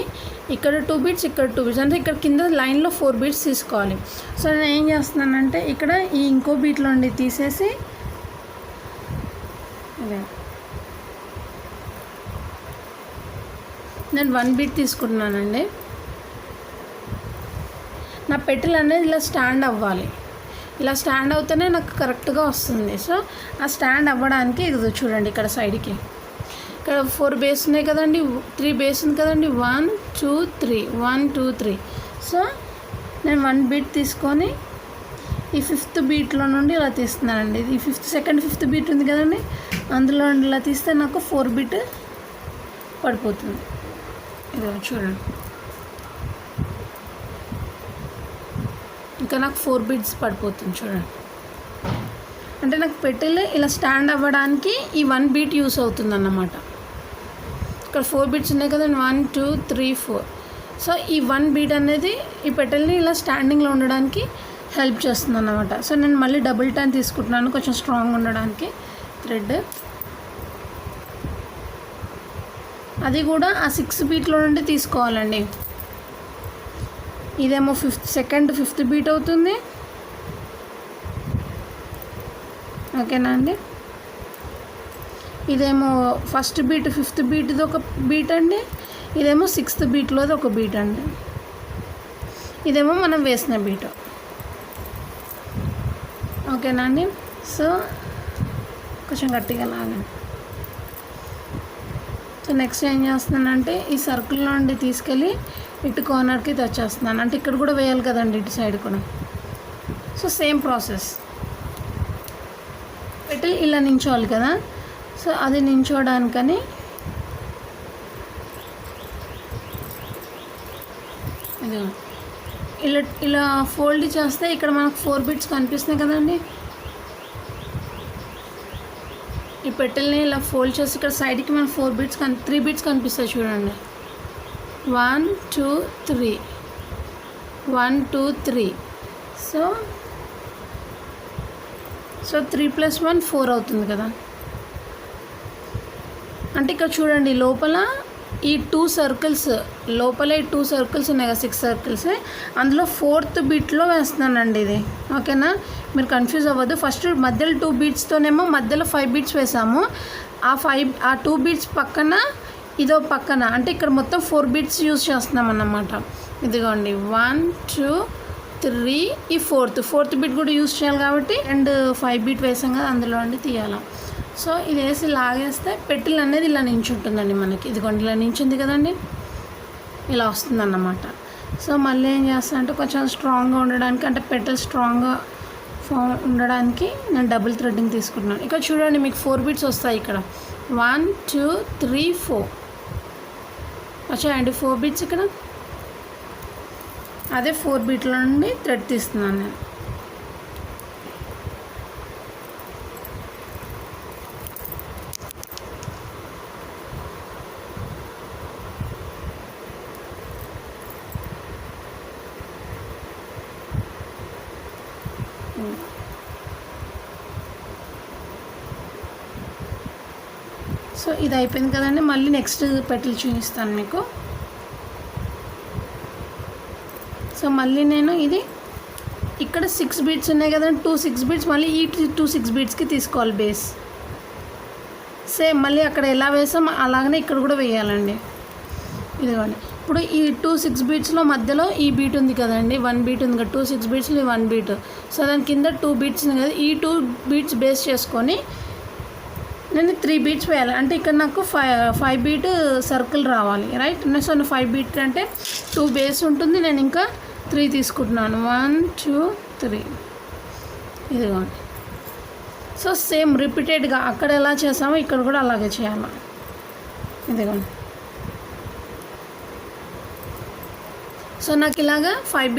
ఇక్కడ 2 బీట్స్, ఇక్కడ 2 బీట్స్, అంటే ఇక్కడ కింద లైన్లో 4 బీట్స్ తీసుకోవాలి. సో నేను ఏం చేస్తున్నానంటే ఇక్కడ ఈ ఇంకో బీట్లో నుండి తీసేసి అదే నేను 1 బీట్ తీసుకుంటున్నానండి. నా పెటల్ అనేది ఇలా స్టాండ్ అవ్వాలి. ఇలా స్టాండ్ అవుతేనే నాకు కరెక్ట్గా వస్తుంది. సో ఆ స్టాండ్ అవ్వడానికి ఇది చూడండి ఇక్కడ సైడ్కి ఇక్కడ 4 బేస్ ఉన్నాయి కదండి, 3 బేస్ ఉంది కదండి. 1 2 3 1 2 3. సో నేను 1 బీట్ తీసుకొని ఈ 5th బీట్లో నుండి ఇలా తీస్తున్నానండి. ఈ 5th బీట్ ఉంది కదండి, అందులో నుండి ఇలా తీస్తే నాకు 4 బీట్ పడిపోతుంది. ఇదో చూడండి, ఇంకా నాకు 4 బీట్స్ పడిపోతుంది చూడండి. అంటే నాకు పెట్టెలు ఇలా స్టాండ్ అవ్వడానికి ఈ 1 బీట్ యూస్ అవుతుంది అన్నమాట. ఇక్కడ 4 బీట్స్ ఉన్నాయి కదండి, 1 2 3 4. సో ఈ 1 బీట్ అనేది ఈ పెట్టెల్ని ఇలా స్టాండింగ్లో ఉండడానికి హెల్ప్ చేస్తుంది అన్నమాట. సో నేను మళ్ళీ డబుల్ టర్న్ తీసుకుంటున్నాను కొంచెం స్ట్రాంగ్ ఉండడానికి థ్రెడ్. అది కూడా ఆ 6 బీట్లో నుండి తీసుకోవాలండి. ఇదేమో 5th బీట్ అవుతుంది. ఓకేనా అండి. ఇదేమో ఫస్ట్ బీట్ 5th బీట్ది ఒక బీట్ అండి. ఇదేమో 6th బీట్లోది ఒక బీట్ అండి. ఇదేమో మనం వేసిన బీట్. ఓకేనా అండి. సో కొంచెం గట్టిగా లాగండి. సో నెక్స్ట్ ఏం చేస్తున్నానంటే ఈ సర్కిల్ నుండి తీసుకెళ్ళి ఇటు కార్నర్కి తెచ్చేస్తున్నాను. అంటే ఇక్కడ కూడా వేయాలి కదండి, ఇటు సైడ్ కూడా. So same process. పెట్టి ఇలా నించోవాలి కదా. సో అది నించోడానికని ఇది ఇలా ఇలా ఫోల్డ్ చేస్తే ఇక్కడ మనకు 4 బీట్స్ కనిపిస్తున్నాయి కదండి. ఈ పెట్టెల్ని ఇలా ఫోల్డ్ చేసి ఇక్కడ సైడ్కి మనకు 3 బీట్స్ కనిపిస్తాయి చూడండి. 1 2 3 1 2 3. సో 3 + 1 4 అవుతుంది కదా. అంటే ఇక్కడ చూడండి లోపల ఈ 2 సర్కిల్స్ లోపల ఈ 2 సర్కిల్స్ ఉన్నాయి కదా, 6 సర్కిల్స్. అందులో 4th బీట్లో వేస్తున్నానండి ఇది. ఓకేనా, మీరు కన్ఫ్యూజ్ అవ్వద్దు. ఫస్ట్ మధ్యలో 2 బీట్స్తోనేమో మధ్యలో 5 బీట్స్ వేసాము. ఆ 2 బీట్స్ పక్కన ఇదో పక్కన, అంటే ఇక్కడ మొత్తం 4 బీట్స్ యూజ్ చేస్తున్నాం అన్నమాట. ఇదిగోండి 1 2 3 ఈ 4th బీట్ కూడా యూజ్ చేయాలి కాబట్టి అండ్ 5 బీట్ వేసాం కదా, అందులో అండి తీయాలి. సో ఇది వేసి లాగేస్తే పెట్టెలు అనేది ఇలా నించుంటుందండి మనకి. ఇదిగోండి ఇలా నించుంది కదండి, ఇలా వస్తుందన్నమాట. సో మళ్ళీ ఏం చేస్తాను అంటే కొంచెం స్ట్రాంగ్గా ఉండడానికి, అంటే పెట్టెలు స్ట్రాంగ్గా ఉండడానికి నేను డబుల్ థ్రెడ్డింగ్ తీసుకుంటున్నాను. ఇక్కడ చూడండి మీకు 4 బీట్స్ వస్తాయి ఇక్కడ. 1 2 3 4 వచ్చాయండి 4 బీట్స్ ఇక్కడ. అదే 4 బీట్ల నుండి థ్రెడ్ తీస్తున్నాను నేను. సో ఇది అయిపోయింది కదండి. మళ్ళీ నెక్స్ట్ పెట్టెలు చూపిస్తాను మీకు. సో మళ్ళీ నేను ఇది ఇక్కడ 6 బీట్స్ ఉన్నాయి కదండి, 2 6 బీట్స్ మళ్ళీ ఈ 2 6 బీట్స్కి తీసుకోవాలి బేస్. సేమ్ మళ్ళీ అక్కడ ఎలా వేసాం అలాగనే ఇక్కడ కూడా వేయాలండి. ఇదిగోండి ఇప్పుడు ఈ 2 6 బీట్స్లో మధ్యలో ఈ బీట్ ఉంది కదండి, 1 బీట్ ఉంది కదా, 2 6 బీట్స్లో 1 బీట్. సో దాని కింద 2 బీట్స్ ఉంది కదా, ఈ 2 బీట్స్ బేస్ చేసుకొని నేను 3 బీట్స్ వేయాలి. అంటే ఇక్కడ నాకు 5 బీట్ సర్కిల్ రావాలి, రైట్. సో 5 బీట్ అంటే 2 బేస్ ఉంటుంది, నేను ఇంకా 3 తీసుకుంటున్నాను. 1 2 3 ఇదిగోండి. సో సేమ్ రిపీటెడ్గా అక్కడ ఎలా చేసామో ఇక్కడ కూడా అలాగే చేయాలి. ఇదిగోండి. సో నాకు ఇలాగా 5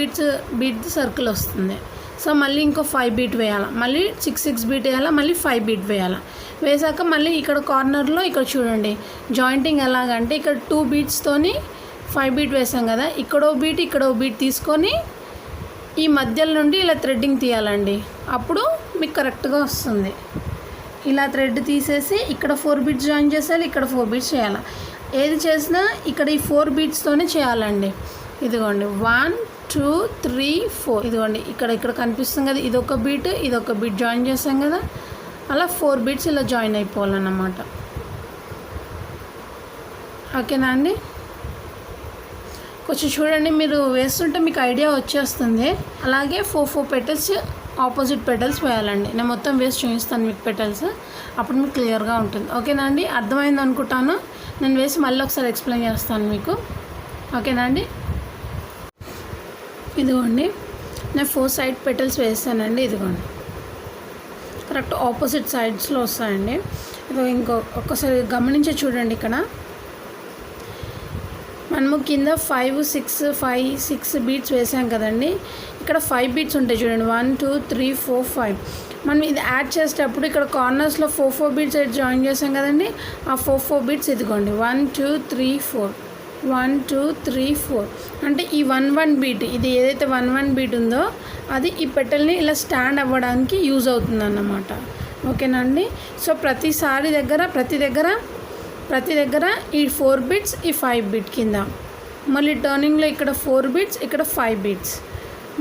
బీట్ సర్కిల్ వస్తుంది. సో మళ్ళీ ఇంకో 5 బీట్ వేయాలి, మళ్ళీ 6 6 బీట్ వేయాలి, మళ్ళీ 5 బీట్ వేయాలి. వేసాక మళ్ళీ ఇక్కడ కార్నర్లో ఇక్కడ చూడండి జాయింటింగ్ ఎలాగంటే ఇక్కడ 2 బీట్స్తోని 5 బీట్ వేసాం కదా, ఇక్కడో బీట్ తీసుకొని ఈ మధ్యలో నుండి ఇలా థ్రెడ్డింగ్ తీయాలండి. అప్పుడు మీకు కరెక్ట్గా వస్తుంది. ఇలా థ్రెడ్ తీసేసి ఇక్కడ 4 బీట్స్ జాయిన్ చేసేయాలి, ఇక్కడ 4 బీట్స్ చేయాలి. ఏది చేసినా ఇక్కడ ఈ 4 బీట్స్తోనే చేయాలండి. ఇదిగోండి 1 2 3 4 ఇదిగోండి ఇక్కడ కనిపిస్తుంది కదా, ఇదొక బీట్ జాయిన్ చేసాం కదా, అలా 4 బీట్స్ ఇలా జాయిన్ అయిపోవాలన్నమాట. ఓకేనా అండి. కొంచెం చూడండి, మీరు వేస్తుంటే మీకు ఐడియా వచ్చేస్తుంది. అలాగే 4 పెటల్స్ ఆపోజిట్ పెటల్స్ వేయాలండి. నేను మొత్తం వేసి చూపిస్తాను మీకు పెటల్స్, అప్పుడు మీకు క్లియర్గా ఉంటుంది. ఓకేనా అండి, అర్థమైంది అనుకుంటాను. నేను వేసి మళ్ళీ ఒకసారి ఎక్స్ప్లెయిన్ చేస్తాను మీకు. ఓకేనా అండి. ఇదిగోండి నేను 4 సైడ్ పెటల్స్ వేస్తానండి. ఇదిగోండి కరెక్ట్ ఆపోజిట్ సైడ్స్లో వస్తాయండి. ఇదిగో ఒక్కసారి గమనించి చూడండి, ఇక్కడ మనము కింద 5 6 బీట్స్ వేసాం కదండి, ఇక్కడ 5 బీట్స్ ఉంటాయి చూడండి. 1 2 3 4 5. మనం ఇది యాడ్ చేసేటప్పుడు ఇక్కడ కార్నర్స్లో 4 బీట్స్ జాయిన్ చేసాం కదండి, ఆ 4 బీట్స్ ఇదిగోండి 1 2 3 4 1 2 3 4 అంటే ఈ 1 బీట్, ఇది ఏదైతే 1 బీట్ ఉందో అది ఈ పెటల్ని ఇలా స్టాండ్ అవ్వడానికి యూజ్ అవుతుంది అన్నమాట. ఓకేనా అండి. సో ప్రతి దగ్గర ఈ 4 బీట్స్, ఈ 5 బీట్ కింద, మళ్ళీ టర్నింగ్లో ఇక్కడ 4 బీట్స్, ఇక్కడ 5 బీట్స్,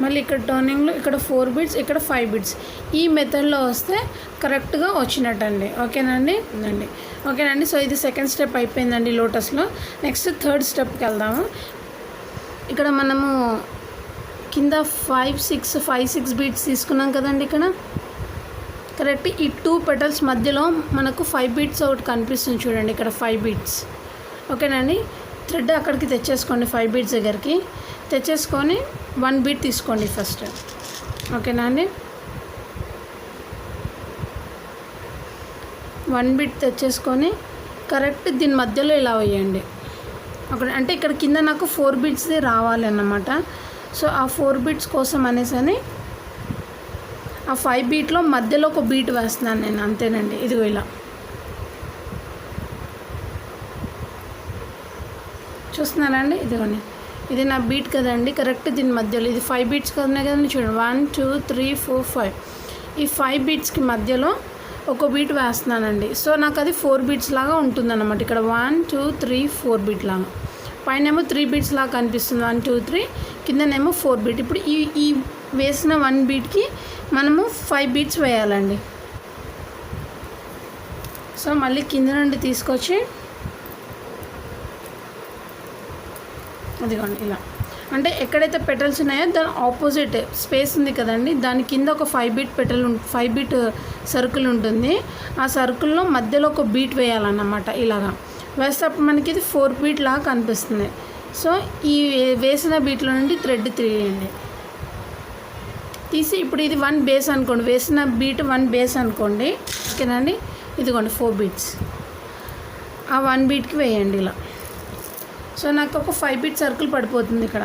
మళ్ళీ ఇక్కడ టర్నింగ్లో ఇక్కడ 4 బీట్స్, ఇక్కడ 5 బీట్స్. ఈ మెథడ్లో వస్తే కరెక్ట్గా వచ్చినట్టండి. ఓకేనండి. ఓకేనండి. సో ఇది సెకండ్ స్టెప్ అయిపోయిందండి లోటస్లో. నెక్స్ట్ థర్డ్ స్టెప్కి వెళ్దాము. ఇక్కడ మనము కింద 5 6 బీట్స్ తీసుకున్నాం కదండి. ఇక్కడ కరెక్ట్ ఈ 2 పెటల్స్ మధ్యలో మనకు 5 బీట్స్ ఒకటి కనిపిస్తుంది చూడండి, ఇక్కడ 5 బీట్స్. ఓకేనండి. థ్రెడ్ అక్కడికి తెచ్చేసుకోండి, 5 బీట్స్ దగ్గరికి తెచ్చేసుకొని 1 బీట్ తీసుకోండి ఫస్ట్. ఓకేనా అండి. 1 బీట్ తెచ్చేసుకొని కరెక్ట్ దీని మధ్యలో ఇలా వేయండి. అక్కడ అంటే ఇక్కడ కింద నాకు 4 బీట్స్ది రావాలి అన్నమాట. సో ఆ 4 బీట్స్ కోసం అనేసి ఆ 5 బీట్లో మధ్యలో ఒక బీట్ వేస్తున్నాను నేను, అంతేనండి. ఇదిగో ఇలా చూస్తున్నారండి. ఇదిగోండి ఇది నా బీట్ కదండి, కరెక్ట్ దీని మధ్యలో ఇది 5 బీట్స్ కదనే కదండి. చూడండి 1 2 3 4 5. ఈ 5 బీట్స్కి మధ్యలో ఒక బీట్ వేస్తున్నానండి. సో నాకు అది 4 బీట్స్ లాగా ఉంటుందన్నమాట. ఇక్కడ 1 2 3 4 బీట్ లాగా, పైనేమో 3 బీట్స్ లాగా కనిపిస్తుంది 1 2 3, కిందనేమో 4 బీట్. ఇప్పుడు ఈ వేసిన 1 బీట్కి మనము 5 బీట్స్ వేయాలండి. సో మళ్ళీ కింద నుండి తీసుకొచ్చి అదిగోండి ఇలా, అంటే ఎక్కడైతే పెటల్స్ ఉన్నాయో దాని ఆపోజిట్ స్పేస్ ఉంది కదండి, దాని కింద ఒక 5 బీట్ సర్కిల్ ఉంటుంది. ఆ సర్కిల్లో మధ్యలో ఒక బీట్ వేయాలన్నమాట. ఇలాగా వేసేటప్పుడు మనకి ఇది 4 బీట్ లాగా కనిపిస్తుంది. సో ఈ వేసిన బీట్లో నుండి థ్రెడ్ తీయండి, తీసి ఇప్పుడు ఇది 1 బేస్ అనుకోండి, వేసిన బీట్ 1 బేస్ అనుకోండి. ఓకేనండి. ఇదిగోండి 4 బీట్స్ ఆ 1 బీట్కి వేయండి ఇలా. సో నాకు ఒక 5 బీట్ సర్కిల్ పడిపోతుంది ఇక్కడ.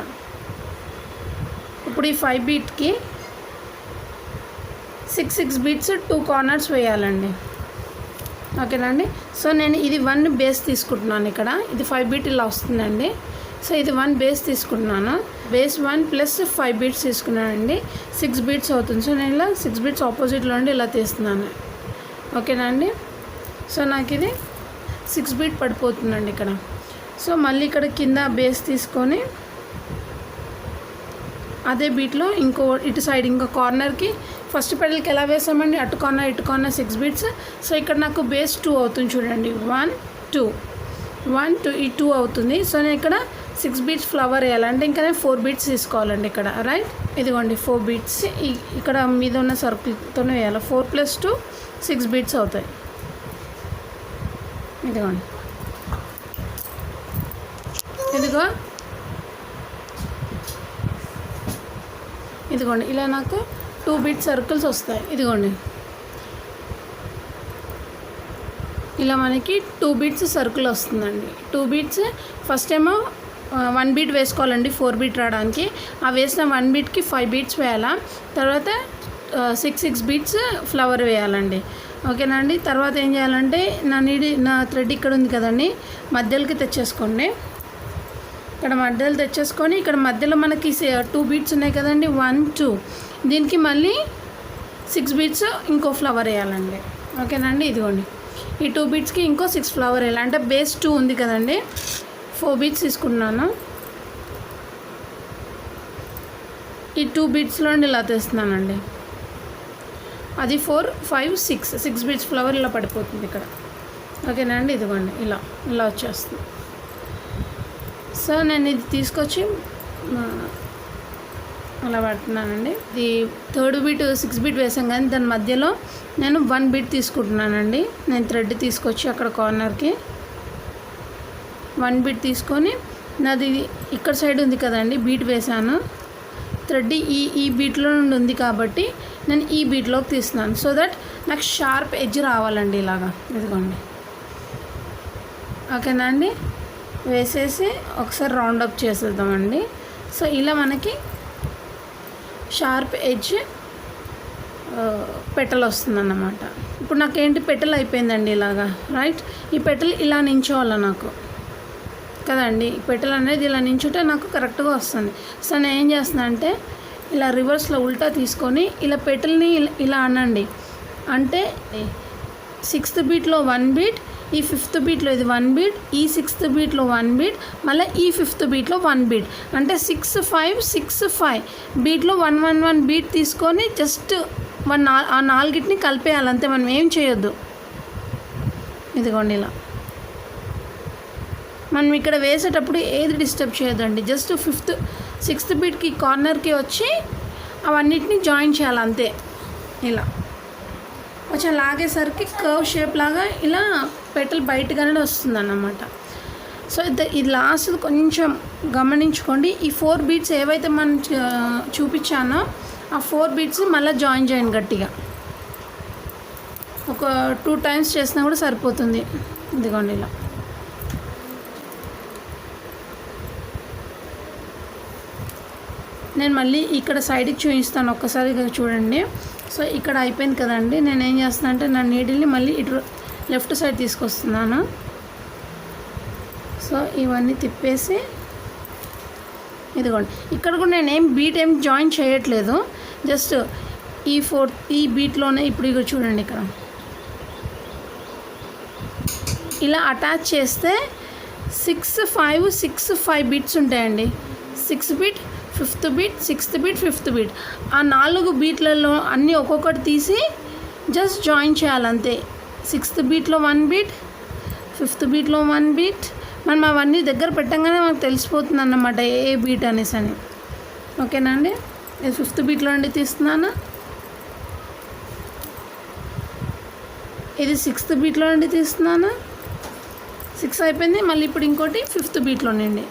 ఇప్పుడు ఈ 5 బీట్కి 6 బీట్స్ 2 కార్నర్స్ వేయాలండి. ఓకేనండి. సో నేను ఇది 1 బేస్ తీసుకుంటున్నాను ఇక్కడ, ఇది 5 బీట్ ఇలా వస్తుందండి. సో ఇది 1 బేస్ తీసుకుంటున్నాను, బేస్ 1 ప్లస్ 5 బీట్స్ తీసుకున్నానండి, 6 బీట్స్ అవుతుంది. సో నేను ఇలా 6 బీట్స్ ఆపోజిట్లో నుండి ఇలా తీస్తున్నాను. ఓకేనా అండి. సో నాకు ఇది 6 బీట్ పడిపోతుందండి ఇక్కడ. సో మళ్ళీ ఇక్కడ కింద బేస్ తీసుకొని అదే బీట్లో ఇటు సైడ్ ఇంకో కార్నర్కి ఫస్ట్ పెటల్కి ఎలా వేసామండి, అటు కార్నర్ ఇటు కార్నర్ 6 బీట్స్. సో ఇక్కడ నాకు బేస్ 2 అవుతుంది చూడండి, 1 2 1 2 ఈ 2 అవుతుంది. సో నేను ఇక్కడ 6 బీట్స్ ఫ్లవర్ వేయాలంటే ఇంకా నేను 4 బీట్స్ తీసుకోవాలండి ఇక్కడ, రైట్. ఇదిగోండి 4 బీట్స్ ఇక్కడ మీద ఉన్న సర్కిల్తోనే వేయాలి. 4 + 2 6 బీట్స్ అవుతాయి. ఇదిగోండి ఇదిగోండి ఇలా నాకు 2 బీట్ సర్కిల్స్ వస్తాయి. ఇదిగోండి ఇలా మనకి 2 బీట్స్ సర్కిల్ వస్తుందండి. 2 బీట్స్ ఫస్ట్ ఏమో 1 బీట్ వేసుకోవాలండి 4 బీట్ రావడానికి. ఆ వేసిన 1 బీట్కి 5 బీట్స్ వేయాలా, తర్వాత 6 బీట్స్ ఫ్లవర్ వేయాలండి. ఓకేనా అండి. తర్వాత ఏం చేయాలంటే నా థ్రెడ్ ఇక్కడ ఉంది కదండి, మధ్యలోకి తెచ్చేసుకోండి. ఇక్కడ మధ్యలో తెచ్చేసుకొని ఇక్కడ మధ్యలో మనకి 2 బీట్స్ ఉన్నాయి కదండి, 1 2, దీనికి మళ్ళీ 6 బీట్స్ ఇంకో ఫ్లవర్ వేయాలండి. ఓకేనండి. ఇదిగోండి ఈ 2 బీట్స్కి ఇంకో 6 ఫ్లవర్ వేయాలి. అంటే బేస్ 2 ఉంది కదండి, 4 బీట్స్ తీసుకున్నాను. ఈ 2 బీట్స్లో ఇలా తెస్తున్నానండి. అది 4 5 6 బీట్స్ ఫ్లవర్ ఇలా పడిపోతుంది ఇక్కడ. ఓకేనా అండి. ఇదిగోండి ఇలా వచ్చేస్తుంది. సో నేను ఇది తీసుకొచ్చి అలా పడుతున్నానండి. ఇది 3rd బీట్ 6 బీట్ వేసాం కానీ దాని మధ్యలో నేను 1 బీట్ తీసుకుంటున్నానండి. నేను థ్రెడ్ తీసుకొచ్చి అక్కడ కార్నర్కి 1 బీట్ తీసుకొని నాది ఇక్కడ సైడ్ ఉంది కదండి, బీట్ వేసాను. థ్రెడ్ ఈ బీట్లో నుండి ఉంది కాబట్టి నేను ఈ బీట్లోకి తీస్తున్నాను. సో దట్ నాకు షార్ప్ ఎడ్జ్ రావాలండి ఇలాగా. ఇదిగోండి ఓకేనా అండి. వేసేసి ఒకసారి రౌండప్ చేసేద్దామండి. సో ఇలా మనకి షార్ప్ ఎడ్జ్ పెటల్ వస్తుందన్నమాట. ఇప్పుడు నాకేంటి పెటల్ అయిపోయిందండి ఇలాగా, రైట్. ఈ పెటల్ ఇలా నించోవాలి నాకు కదండి. ఈ పెటల్ అనేది ఇలా నించుంటే నాకు కరెక్ట్గా వస్తుంది. సో నేను ఏం చేస్తున్నా అంటే ఇలా రివర్స్లో ఉల్టా తీసుకొని ఇలా పెటల్ని ఇలా అనండి. అంటే 6th బీట్లో 1 బీట్, ఈ 5th బీట్లో ఇది 1 బీట్, ఈ 6th బీట్లో 1 బీట్, మళ్ళీ ఈ 5th బీట్లో 1 బీట్. అంటే 6 5 6 5 బీట్లో 1 1 1 బీట్ తీసుకొని జస్ట్ ఆ 4ని కలిపేయాలి అంతే, మనం ఏం చేయొద్దు. ఇదిగోండి ఇలా మనం ఇక్కడ వేసేటప్పుడు ఏది డిస్టర్బ్ చేయొద్దండి. జస్ట్ 6th బీట్కి కార్నర్కి వచ్చి అవన్నిటిని జాయిన్ చేయాలి అంతే. ఇలా కొంచెం లాగేసరికి కర్వ్ షేప్ లాగా ఇలా పెటల్ బయటగానే వస్తుందన్నమాట. సో ఇది లాస్ట్ కొంచెం గమనించుకోండి. ఈ 4 బీట్స్ ఏవైతే మనం చూపించానో ఆ 4 బీట్స్ మళ్ళీ జాయిన్ చేయండి గట్టిగా. ఒక 2 టైమ్స్ చేసినా కూడా సరిపోతుంది. ఇదిగోండి ఇలా నేను మళ్ళీ ఇక్కడ సైడ్కి చూపిస్తాను, ఒక్కసారి చూడండి. సో ఇక్కడ అయిపోయింది కదండి. నేను ఏం చేస్తాను అంటే నా నీడిల్ని మళ్ళీ ఇటు లెఫ్ట్ సైడ్ తీసుకొస్తున్నాను. సో ఇవన్నీ తిప్పేసి ఇదిగోండి ఇక్కడ కూడా నేను బీట్ ఏం జాయిన్ చేయట్లేదు, జస్ట్ ఈ బీట్లోనే ఇప్పుడు ఇక చూడండి ఇక్కడ ఇలా అటాచ్ చేస్తే 6 5 6 5 బీట్స్ ఉంటాయండి. 6 beat 5th beat 6th beat 5th beat, ఆ 4 బీట్లలో అన్నీ ఒక్కొక్కటి తీసి జస్ట్ జాయిన్ చేయాలంతే. 6th బీట్లో 1 బీట్, 5th బీట్లో 1 బీట్. మనం అవన్నీ దగ్గర పెట్టంగానే మనకు తెలిసిపోతుంది అన్నమాట ఏ బీట్ అనేసి అని. ఓకేనా అండి. ఇది 5th బీట్లో నుండి తీస్తున్నాను, ఇది 6th బీట్లో నుండి తీస్తున్నాను. 6 అయిపోయింది. మళ్ళీ ఇప్పుడు ఇంకోటి 5th బీట్లో నుండి,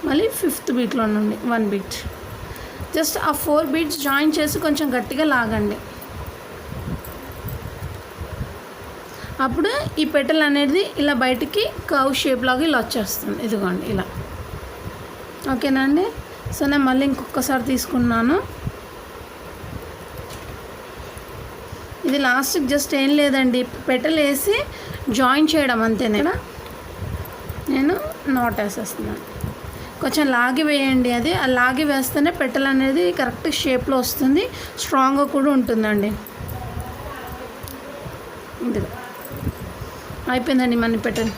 మళ్ళీ 5th బీట్లో నుండి 1 బీట్. జస్ట్ ఆ 4 బీట్స్ జాయిన్ చేసి కొంచెం గట్టిగా లాగండి. అప్పుడు ఈ పెటల్ అనేది ఇలా బయటికి కర్వ్ షేప్ లాగా ఇలా వచ్చేస్తుంది. ఇదిగోండి ఇలా. ఓకేనా అండి. సో నేను మళ్ళీ ఇంకొకసారి తీసుకున్నాను. ఇది లాస్ట్కి జస్ట్ ఏం లేదండి, పెటల్ వేసి జాయిన్ చేయడం అంతేనే. నేను నాట్ వేసేస్తున్నాను. కొంచెం లాగి వేయండి, అది లాగి వేస్తేనే పెటల్ అనేది కరెక్ట్ షేప్లో వస్తుంది, స్ట్రాంగ్గా కూడా ఉంటుందండి. ఇది అయిపోయిందండి మన పెటల్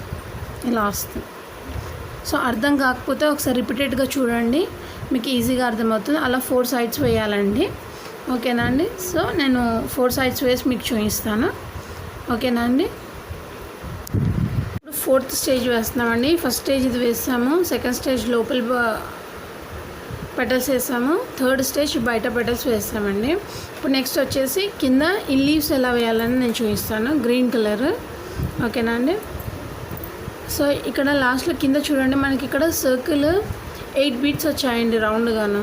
ఇలా వస్తుంది. సో అర్థం కాకపోతే ఒకసారి రిపీటెడ్గా చూడండి, మీకు ఈజీగా అర్థమవుతుంది. అలా 4 సైడ్స్ వేయాలండి. ఓకేనా అండి. సో నేను 4 సైడ్స్ వేసి మీకు చూపిస్తాను. ఓకేనా అండి. ఇప్పుడు 4th స్టేజ్ వేస్తున్నామండి. ఫస్ట్ స్టేజ్ ఇది వేసాము, సెకండ్ స్టేజ్ లోపల పెటల్స్ వేసాము, థర్డ్ స్టేజ్ బయట పెటల్స్ వేసామండి. ఇప్పుడు నెక్స్ట్ వచ్చేసి కింద ఈ లీవ్స్ ఎలా వేయాలని నేను చూపిస్తాను. Green colour. ఓకేనా అండి. సో ఇక్కడ లాస్ట్లో కింద చూడండి, మనకి ఇక్కడ సర్కిల్ 8 బీట్స్ వచ్చాయండి రౌండ్గాను.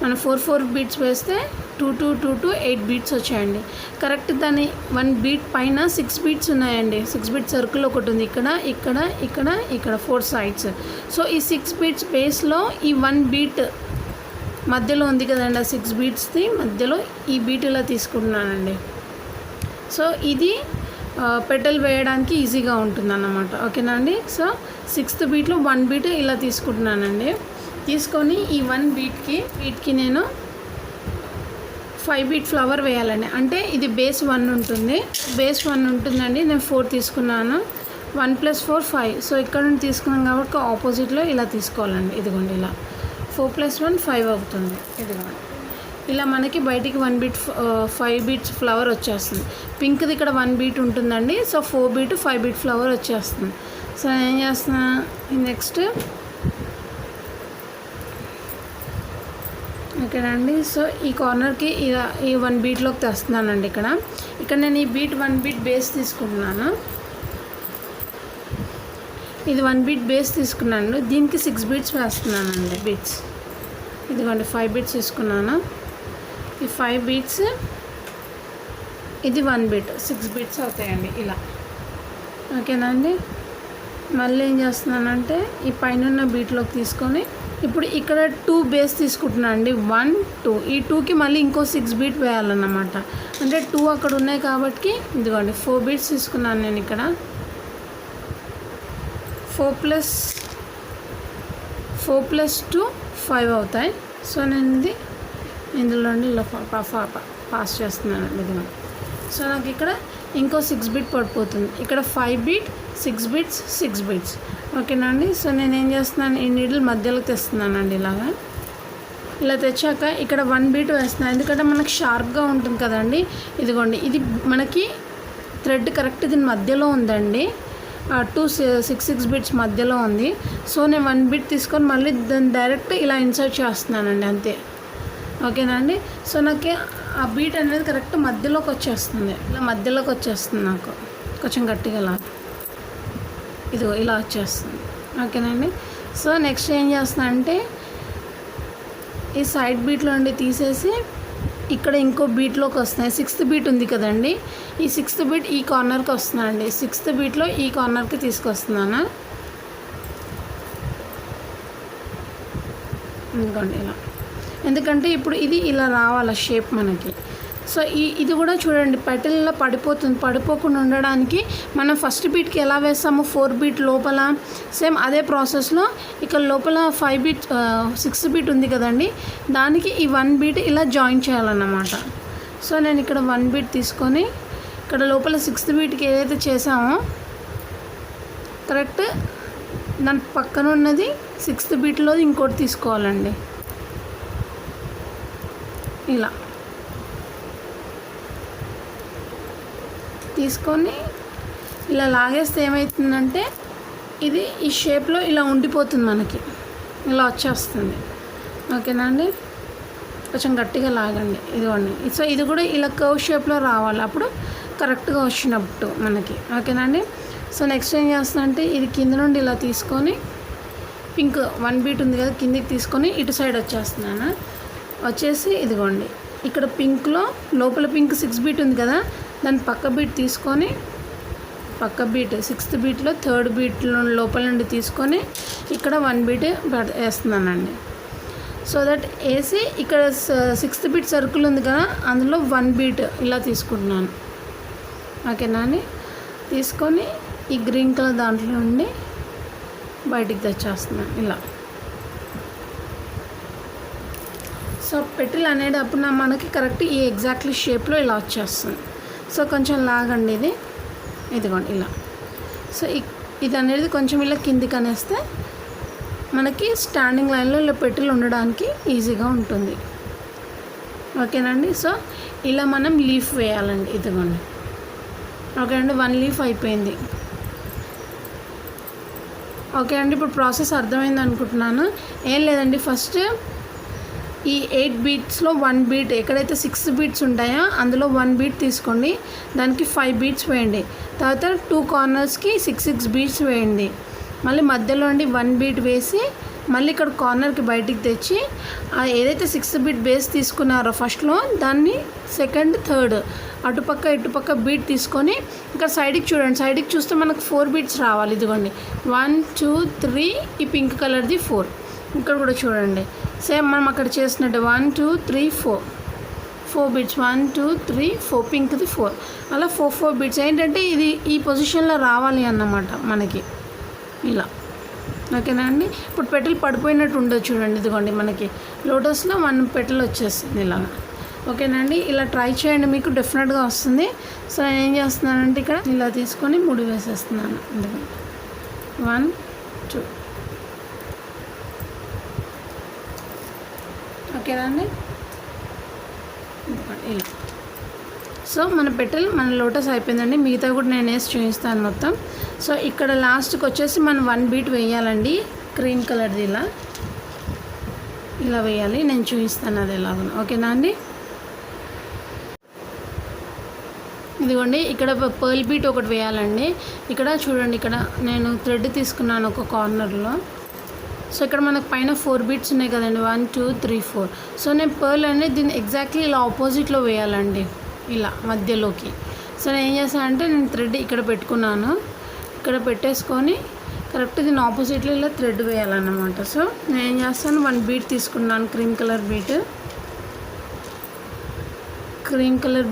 మనం 4 బీట్స్ వేస్తే 2 8 బీట్స్ వచ్చాయండి. కరెక్ట్ దాని 1 బీట్ పైన 6 బీట్స్ ఉన్నాయండి. 6 బీట్ సర్కిల్ ఒకటి ఉంది ఇక్కడ ఇక్కడ ఇక్కడ ఇక్కడ 4 సైడ్స్. సో ఈ 6 బీట్స్ బేస్లో ఈ 1 బీట్ మధ్యలో ఉంది కదండి, ఆ 6 బీట్స్ది మధ్యలో ఈ బీట్ ఇలా తీసుకుంటున్నానండి. సో ఇది పెటల్ వేయడానికి ఈజీగా ఉంటుందన్నమాట. ఓకేనా అండి. సో 6th బీట్లో 1 బీట్ ఇలా తీసుకుంటున్నానండి. తీసుకొని ఈ 1 బీట్కి నేను 5 బీట్ ఫ్లవర్ వేయాలండి. అంటే ఇది బేస్ 1 ఉంటుంది, బేస్ 1 ఉంటుందండి. నేను 4 తీసుకున్నాను. 1 + 4 5. సో ఇక్కడ నుండి తీసుకున్నాం కాబట్టి ఆపోజిట్లో ఇలా తీసుకోవాలండి. ఇదిగోండి ఇలా 4 + 1 5 అవుతుంది. ఇదిగోండి ఇలా మనకి బయటికి 1 బీట్ 5 బీట్స్ ఫ్లవర్ వచ్చేస్తుంది. పింక్ది ఇక్కడ 1 బీట్ ఉంటుందండి. సో 4 బీట్ 5 బీట్ ఫ్లవర్ వచ్చేస్తుంది. సో నేను ఏం చేస్తున్నా, నెక్స్ట్ ఓకేనండి. సో ఈ కార్నర్కి ఇలా ఈ 1 బీట్లోకి తెస్తున్నానండి. ఇక్కడ నేను ఈ బీట్ 1 బీట్ బేస్ తీసుకుంటున్నాను. ఇది 1 బీట్ బేస్ తీసుకున్నాను. దీనికి 6 బీట్స్ వేస్తున్నానండి. బీట్స్ ఇదిగోండి 5 బీట్స్ తీసుకున్నాను. ఈ 5 బీట్స్ ఇది 1 బీట్ 6 బీట్స్ అవుతాయండి ఇలా. ఓకేనా అండి. మళ్ళీ ఏం చేస్తున్నానంటే ఈ పైన బీట్లోకి తీసుకొని ఇప్పుడు ఇక్కడ 2 బేస్ తీసుకుంటున్నాను అండి. 1 2 ఈ 2కి మళ్ళీ ఇంకో 6 బీట్ వేయాలన్నమాట. అంటే 2 అక్కడ ఉన్నాయి కాబట్టి ఇదిగోండి 4 బీట్స్ తీసుకున్నాను నేను ఇక్కడ. 4 + 2 5 అవుతాయి. సో నేను ఇందులో ఇలా పాస్ చేస్తున్నాను ఇదిగోండి. సో నాకు ఇక్కడ ఇంకో 6 బీట్ పడిపోతుంది. ఇక్కడ 5 బీట్ 6 బీట్స్ 6 బీట్స్. ఓకేనా అండి. సో నేను ఏం చేస్తున్నాను, ఈ నీడిల్ మధ్యలో తెస్తున్నానండి. ఇలా తెచ్చాక ఇక్కడ 1 బీట్ వేస్తున్నాను, ఎందుకంటే మనకి షార్ప్గా ఉంటుంది కదండి. ఇదిగోండి ఇది మనకి థ్రెడ్ కరెక్ట్ దీని మధ్యలో ఉందండి. 2 6 బీట్స్ మధ్యలో ఉంది. సో నేను 1 బీట్ తీసుకొని మళ్ళీ దాన్ని డైరెక్ట్ ఇలా ఇన్సర్ట్ చేస్తున్నానండి అంతే. ఓకేనా అండి. సో నాకు ఆ బీట్ అనేది కరెక్ట్ మధ్యలోకి వచ్చేస్తుంది. ఇలా మధ్యలోకి వచ్చేస్తుంది నాకు కొంచెం గట్టిగా ఇదిగో ఇలా వచ్చేస్తుంది. ఓకేనండి. సో నెక్స్ట్ ఏం చేస్తున్నా అంటే ఈ సైడ్ బీట్లో నుండి తీసేసి ఇక్కడ ఇంకో బీట్లోకి వస్తున్నాయి. 6th బీట్ ఉంది కదండి, ఈ 6th బీట్ ఈ కార్నర్కి వస్తున్నానండి. 6th బీట్లో ఈ కార్నర్కి తీసుకొస్తున్నాను. ఇంకోండి ఇలా, ఎందుకంటే ఇప్పుడు ఇది ఇలా రావాలి షేప్ మనకి. సో ఇది కూడా చూడండి పెటల్ ఇలా పడిపోకుండా ఉండడానికి మనం ఫస్ట్ బీట్కి ఎలా వేస్తామో 4 బీట్ లోపల సేమ్ అదే ప్రాసెస్లో ఇక్కడ లోపల 5 బీట్ 6 బీట్ ఉంది కదండి, దానికి ఈ 1 బీట్ ఇలా జాయిన్ చేయాలన్నమాట. సో నేను ఇక్కడ 1 బీట్ తీసుకొని ఇక్కడ లోపల 6th బీట్కి ఏదైతే చేసామో కరెక్ట్ దాని పక్కన ఉన్నది 6th బీట్లో ఇంకోటి తీసుకోవాలండి. ఇలా తీసుకొని ఇలా లాగేస్తే ఏమవుతుందంటే ఇది ఈ షేప్లో ఇలా ఉండిపోతుంది, మనకి ఇలా వచ్చేస్తుంది. ఓకేనా అండి. కొంచెం గట్టిగా లాగండి ఇదిగోండి. సో ఇది కూడా ఇలా కర్వ్ షేప్లో రావాలి, అప్పుడు కరెక్ట్గా వచ్చినట్టు మనకి. ఓకేనా అండి. సో నెక్స్ట్ ఏం చేస్తున్నా అంటే ఇది కింద నుండి ఇలా తీసుకొని పింక్ 1 బీట్ ఉంది కదా కిందికి తీసుకొని ఇటు సైడ్ వచ్చేస్తున్నాను. వచ్చేసి ఇదిగోండి ఇక్కడ పింక్లో లోపల పింక్ 6 బీట్ ఉంది కదా, దాని పక్క బీట్ తీసుకొని పక్క బీట్ 6th బీట్లో 3rd బీట్లో లోపల నుండి తీసుకొని ఇక్కడ 1 బీట్ వేస్తున్నానండి. సో దట్ వేసి ఇక్కడ 6th బీట్ సర్కిల్ ఉంది కదా అందులో 1 బీట్ ఇలా తీసుకుంటున్నాను. ఓకేనా అండి. తీసుకొని ఈ గ్రీన్ కలర్ దాంట్లో నుండి బయటికి తెచ్చేస్తున్నాను ఇలా. సో పెటల్ అనేది అప్పుడు మనకి కరెక్ట్ ఈ ఎగ్జాక్ట్లీ షేప్లో ఇలా వచ్చేస్తుంది. సో కొంచెం లాగండి ఇదిగోండి ఇలా. సో ఇది అనేది కొంచెం ఇలా కిందికి అనేస్తే మనకి స్టాండింగ్ లైన్లో ఇలా పెటల్ ఉండడానికి ఈజీగా ఉంటుంది. ఓకేనండి. సో ఇలా మనం లీఫ్ వేయాలండి. ఇదిగోండి. ఓకే అండి, 1 లీఫ్ అయిపోయింది. ఓకే అండి, ఇప్పుడు ప్రాసెస్ అర్థమైంది అనుకుంటున్నాను. ఏం లేదండి, ఫస్ట్ ఈ 8 బీట్స్లో 1 బీట్, ఎక్కడైతే 6 బీట్స్ ఉంటాయో అందులో 1 బీట్ తీసుకోండి, దానికి 5 బీట్స్ వేయండి. తర్వాత 2 కార్నర్స్కి 6 బీట్స్ వేయండి. మళ్ళీ మధ్యలో అండి 1 బీట్ వేసి మళ్ళీ ఇక్కడ కార్నర్కి బయటికి తెచ్చి ఏదైతే 6 బీట్ బేస్ తీసుకున్నారో ఫస్ట్లో దాన్ని సెకండ్, థర్డ్ అటుపక్క ఇటుపక్క బీట్ తీసుకొని ఇక్కడ సైడ్కి చూడండి. సైడ్కి చూస్తే మనకు 4 బీట్స్ రావాలి. ఇదిగోండి 1 2 3, ఈ పింక్ కలర్ది 4. ఇక్కడ కూడా చూడండి, సేమ్ మనం అక్కడ చేసినట్టు 1 2 3 4 బీట్స్, 1 2 3 4, పింక్ది 4, అలా 4 బీట్స్. ఏంటంటే ఇది ఈ పొజిషన్లో రావాలి అన్నమాట మనకి ఇలా. ఓకేనా అండి. ఇప్పుడు పెటల్ పడిపోయినట్టు ఉండదు చూడండి. ఇదిగోండి మనకి లోటస్లో 1 పెటల్ వచ్చేస్తుంది ఇలాగా. ఓకేనా అండి, ఇలా ట్రై చేయండి, మీకు డెఫినెట్గా వస్తుంది. సో నేను ఏం చేస్తున్నానంటే ఇక్కడ ఇలా తీసుకొని 3 వేసేస్తున్నాను. 1 2. ఓకేనా అండి, ఇలా. సో మన పెటల్, మన లోటస్ అయిపోయిందండి. మిగతా కూడా నేను వేసి చూపిస్తాను మొత్తం. సో ఇక్కడ లాస్ట్కి వచ్చేసి మనం 1 బీట్ వేయాలండి, క్రీమ్ కలర్ది ఇలా వేయాలి. నేను చూపిస్తాను అది ఎలాగో. ఓకేనా అండి. ఇదిగోండి ఇక్కడ పర్ల్ బీట్ ఒకటి వేయాలండి. ఇక్కడ చూడండి, ఇక్కడ నేను థ్రెడ్ తీసుకున్నాను ఒక కార్నర్లో. సో ఇక్కడ మనకు పైన 4 బీట్స్ ఉన్నాయి కదండి, 1 2 3 4. సో నేను పర్ల్ అనేది దీన్ని ఎగ్జాక్ట్లీ ఇలా ఆపోజిట్లో వేయాలండి, ఇలా మధ్యలోకి. సో నేను ఏం చేస్తానంటే నేను థ్రెడ్ ఇక్కడ పెట్టుకున్నాను, ఇక్కడ పెట్టేసుకొని కరెక్ట్ దీన్ని ఆపోజిట్లో ఇలా థ్రెడ్ వేయాలన్నమాట. సో నేను ఏం చేస్తాను, 1 బీట్ తీసుకున్నాను, క్రీమ్ కలర్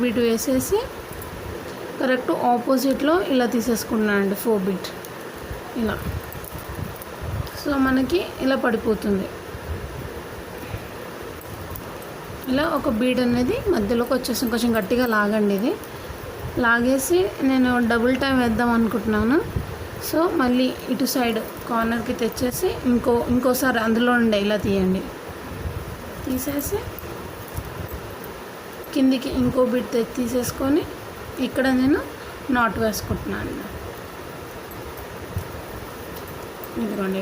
బీట్ వేసేసి కరెక్ట్ ఆపోజిట్లో ఇలా తీసేసుకున్నాను అండి 4 బీట్ ఇలా. సో మనకి ఇలా పడిపోతుంది. ఇలా ఒక బీడ్ అనేది మధ్యలోకి వచ్చేస్తుంది. కొంచెం గట్టిగా లాగండి, ఇది లాగేసి నేను డబుల్ టైం వేద్దాం అనుకుంటున్నాను. సో మళ్ళీ ఇటు సైడ్ కార్నర్కి తెచ్చేసి ఇంకోసారి అందులో ఉండే ఇలా తీయండి. తీసేసి కిందికి ఇంకో బీట్ తీసేసుకొని ఇక్కడ నేను నాట్ వేసుకుంటున్నాను. ఇదిగోండి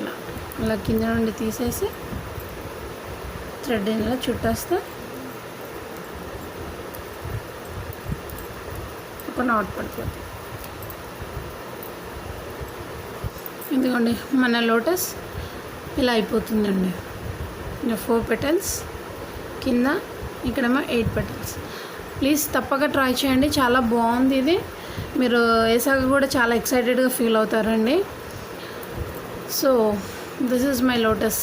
ఇలా కింద నుండి తీసేసి థ్రెడ్ ఇలా చుట్టేస్తే ఒక నాట్ పడిపోతుంది. ఇదిగోండి మన లోటస్ ఇలా అయిపోతుందండి. 4 పెటల్స్ కింద, ఇక్కడేమో 8 పెటల్స్. ప్లీజ్ తప్పక ట్రై చేయండి, చాలా బాగుంది ఇది. మీరు వేసాక కూడా చాలా ఎక్సైటెడ్గా ఫీల్ అవుతారండి. So this is my lotus.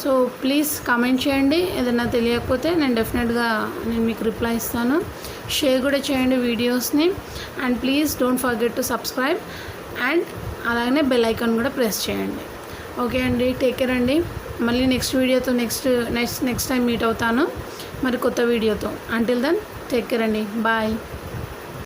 So please comment చేయండి, ఏదైనా తెలియకపోతే నేను డెఫినెట్గా మీకు రిప్లై ఇస్తాను. షేర్ కూడా చేయండి వీడియోస్ని. And please don't forget to subscribe and అలాగనే బెల్ ఐకాన్ కూడా ప్రెస్ చేయండి. ఓకే అండి, టేక్ కేర్ అండి. మళ్ళీ నెక్స్ట్ వీడియోతో నెక్స్ట్ టైం మీట్ అవుతాను మరి కొత్త వీడియోతో. అంటిల్ దెన్ టేక్ కేర్ అండి, బాయ్.